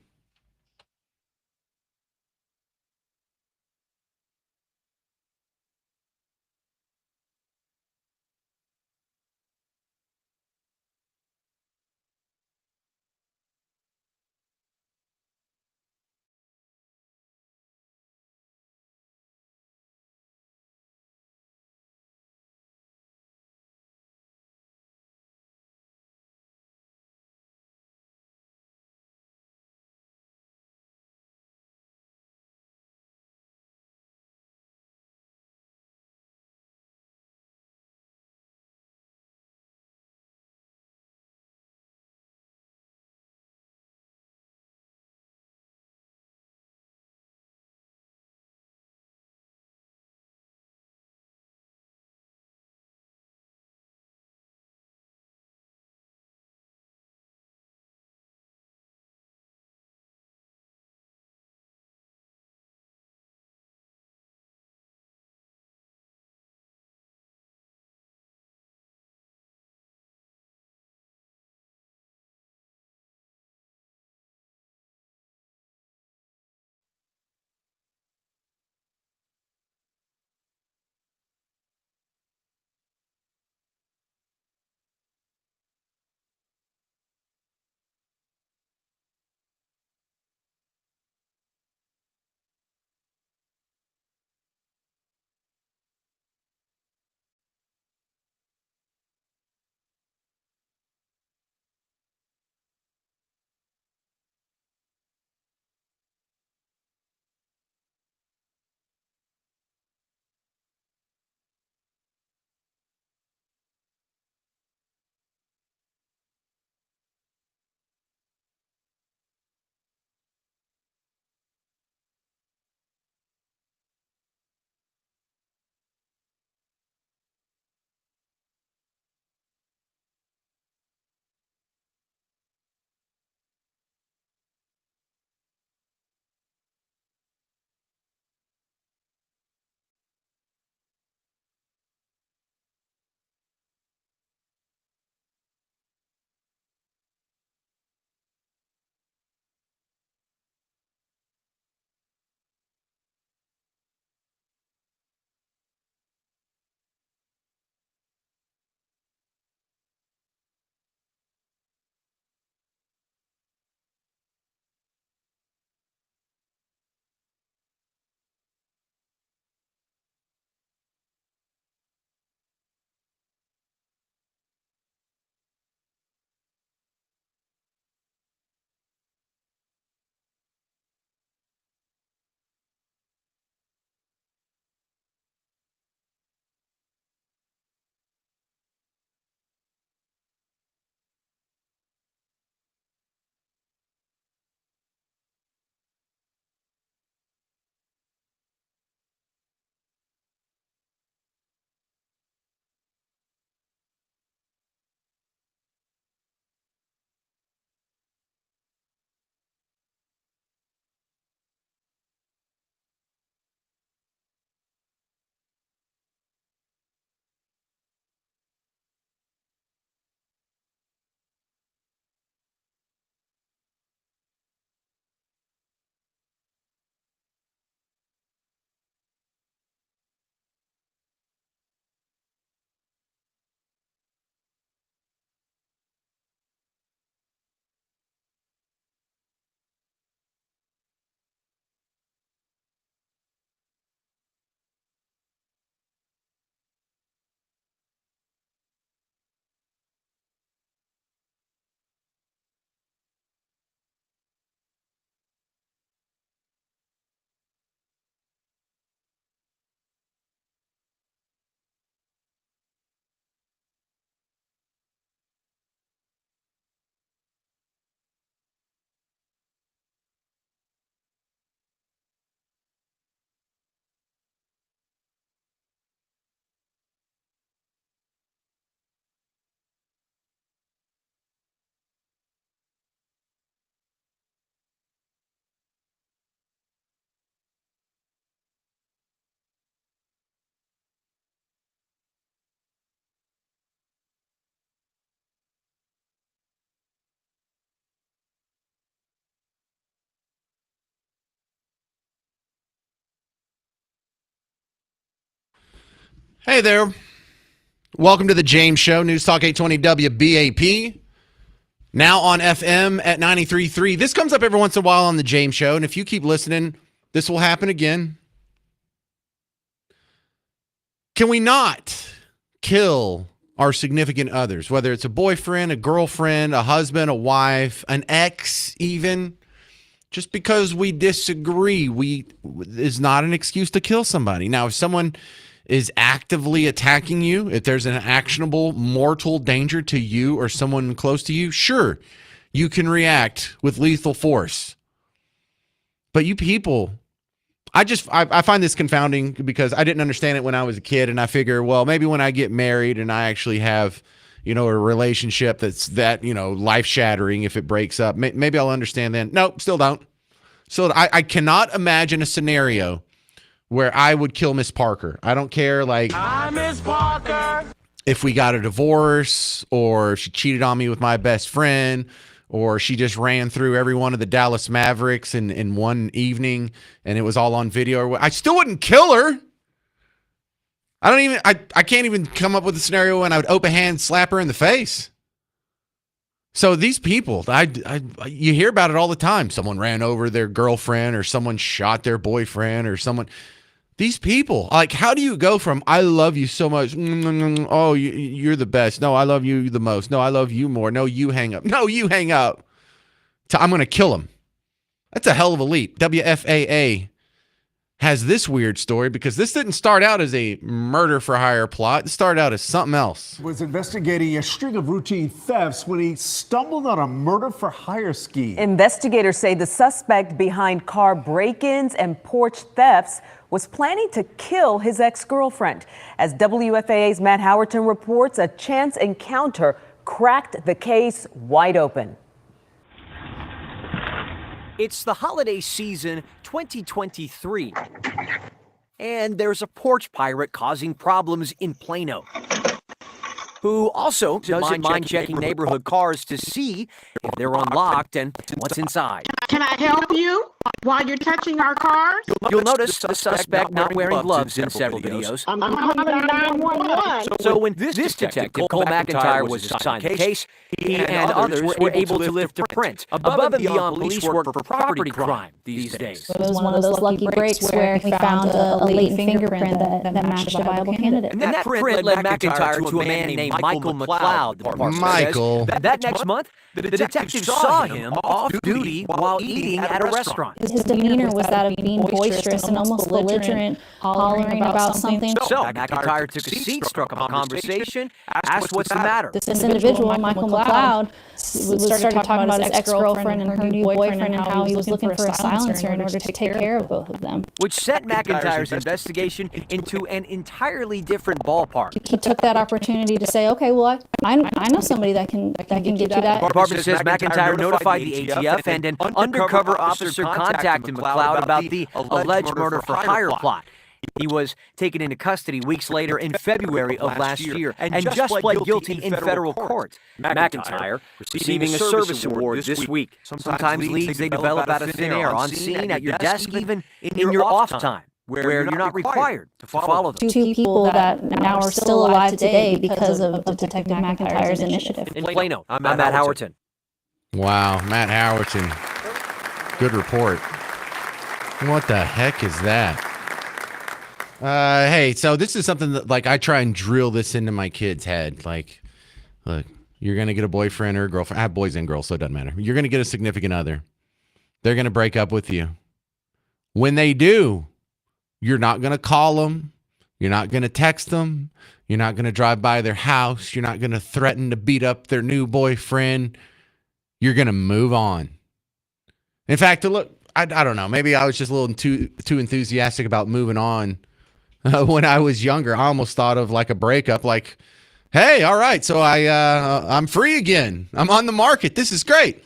Hey there. Welcome to the James Show, News Talk 820 WBAP. Now on FM at 93.3. This comes up every once in a while on the James Show, and if you keep listening, this will happen again. Can we not kill our significant others, whether it's a boyfriend, a girlfriend, a husband, a wife, an ex even? Just because we disagree, is not an excuse to kill somebody. Now, if someone is actively attacking you, if there's an actionable mortal danger to you or someone close to you, sure, you can react with lethal force. But you people, I find this confounding because I didn't understand it when I was a kid, and I figure, well, maybe when I get married and I actually have, a relationship that's that, life-shattering if it breaks up, maybe I'll understand then. Nope, still don't. So I cannot imagine a scenario where I would kill Miss Parker. I don't care, hi, Miss Parker, if we got a divorce or if she cheated on me with my best friend or she just ran through every one of the Dallas Mavericks in one evening and it was all on video. Or I still wouldn't kill her. I can't even come up with a scenario when I would open hand slap her in the face. So these people, you hear about it all the time. Someone ran over their girlfriend or someone shot their boyfriend or someone. These people, how do you go from I love you so much, oh, you're the best, no, I love you the most, no, I love you more, no, you hang up, no, you hang up, to I'm going to kill him? That's a hell of a leap. WFAA has this weird story because this didn't start out as a murder for hire plot. It started out as something else. Was investigating a string of routine thefts when he stumbled on a murder for hire scheme. Investigators say the suspect behind car break-ins and porch thefts was planning to kill his ex-girlfriend. As WFAA's Matt Howerton reports, a chance encounter cracked the case wide open. It's the holiday season 2023, and there's a porch pirate causing problems in Plano, who also doesn't mind checking neighborhood cars to see if they're unlocked and what's inside. Can I help you while you're touching our cars? You'll notice the suspect not wearing gloves in several videos. I'm calling 911. So when this detective, Cole McIntyre, was assigned the case, he and others were able to lift a print above and beyond police work for property crime these days. It was one of those lucky breaks where we found a latent fingerprint that matched a viable candidate. And that print led McIntyre to a man named Michael McLeod. The department Michael. says that next month, the detective saw him off duty while eating at a restaurant. His demeanor was that of being boisterous and almost belligerent, hollering about something. So McIntyre took a seat, struck up a conversation, asked what's the matter. This individual, Michael McLeod, started talking about his ex-girlfriend and her new boyfriend and how he was looking for a silencer in order to take care of both of them. Which sent McIntyre's investigation into an entirely different ballpark. He took that opportunity to say, okay, well, I know somebody that can get you that. The department says McIntyre notified the ATF and an undercover officer contacted McLeod about the alleged murder for hire plot. He was taken into custody weeks later in February of last year and just pled guilty in federal court. McIntyre receiving a service award this week. Sometimes leads they develop out of thin air, on scene, at your desk, even in your off time, where you're not required to follow them. Two people that now are still alive today because of Detective McIntyre's initiative. In Plano, I'm Matt Howerton. Wow, Matt Howerton. Good report. What the heck is that? Hey, so this is something that, I try and drill this into my kid's head. Look, you're going to get a boyfriend or a girlfriend. I have boys and girls, so it doesn't matter. You're going to get a significant other. They're going to break up with you. When they do, you're not going to call them. You're not going to text them. You're not going to drive by their house. You're not going to threaten to beat up their new boyfriend. You're going to move on. In fact, look, I don't know. Maybe I was just a little too enthusiastic about moving on. When I was younger, I almost thought of a breakup, hey, all right, so I'm free again. I'm on the market. This is great.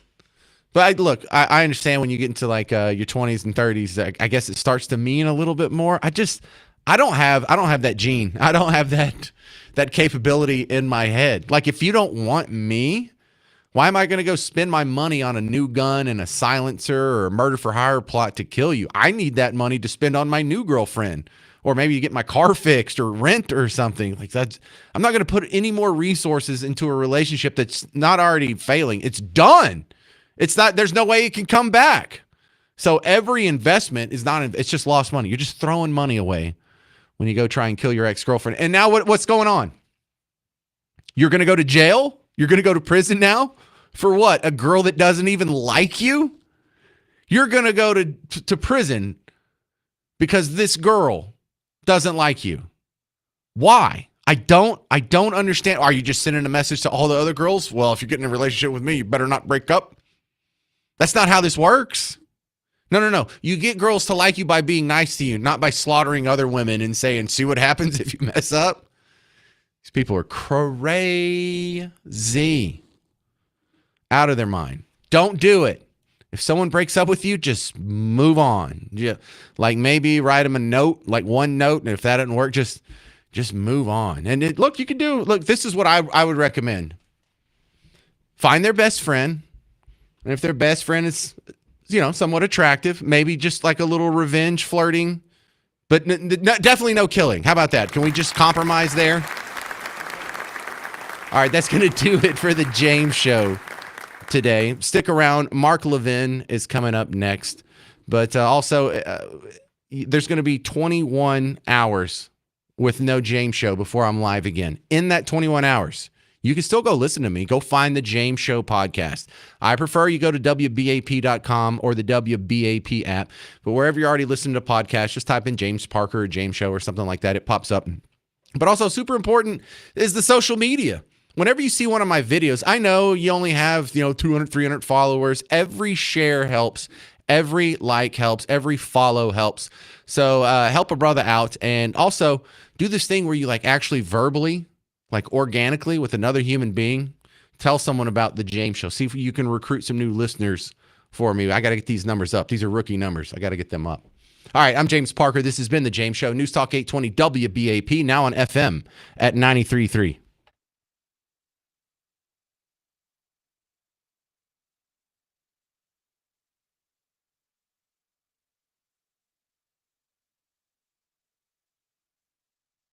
But I understand when you get into your 20s and 30s, I guess it starts to mean a little bit more. I don't have that gene. I don't have that capability in my head. If you don't want me, why am I going to go spend my money on a new gun and a silencer or a murder for hire plot to kill you? I need that money to spend on my new girlfriend or maybe get my car fixed or rent or something like that. I'm not going to put any more resources into a relationship that's not already failing. It's done. It's not, there's no way it can come back. So every investment is not, it's just lost money. You're just throwing money away when you go try and kill your ex-girlfriend. And now what's going on? You're going to go to jail? You're going to go to prison now? For what? A girl that doesn't even like you? You're going to go to prison because this girl doesn't like you. Why? I don't understand. Are you just sending a message to all the other girls? Well, if you're getting in a relationship with me, you better not break up. That's not how this works. No. You get girls to like you by being nice to you, not by slaughtering other women and saying, see what happens if you mess up. These people are crazy. Out of their mind. Don't do it. If someone breaks up with you, just move on. Yeah, like maybe write them a note, like one note, and if that doesn't work, just move on. And look, you can do. Look, this is what I would recommend. Find their best friend, and if their best friend is, somewhat attractive, maybe just like a little revenge flirting, but definitely no killing. How about that? Can we just compromise there? All right, that's going to do it for the James Show today. Stick around. Mark Levin is coming up next. But also, there's going to be 21 hours with no James Show before I'm live again. In that 21 hours, you can still go listen to me. Go find the James Show podcast. I prefer you go to WBAP.com or the WBAP app. But wherever you're already listening to podcasts, just type in James Parker or James Show or something like that. It pops up. But also super important is the social media. Whenever you see one of my videos, I know you only have, 200, 300 followers. Every share helps. Every like helps. Every follow helps. So help a brother out. And also do this thing where you actually verbally, organically with another human being, tell someone about the James Show. See if you can recruit some new listeners for me. I got to get these numbers up. These are rookie numbers. I got to get them up. All right, I'm James Parker. This has been the James Show. News Talk 820 WBAP, now on FM at 93.3.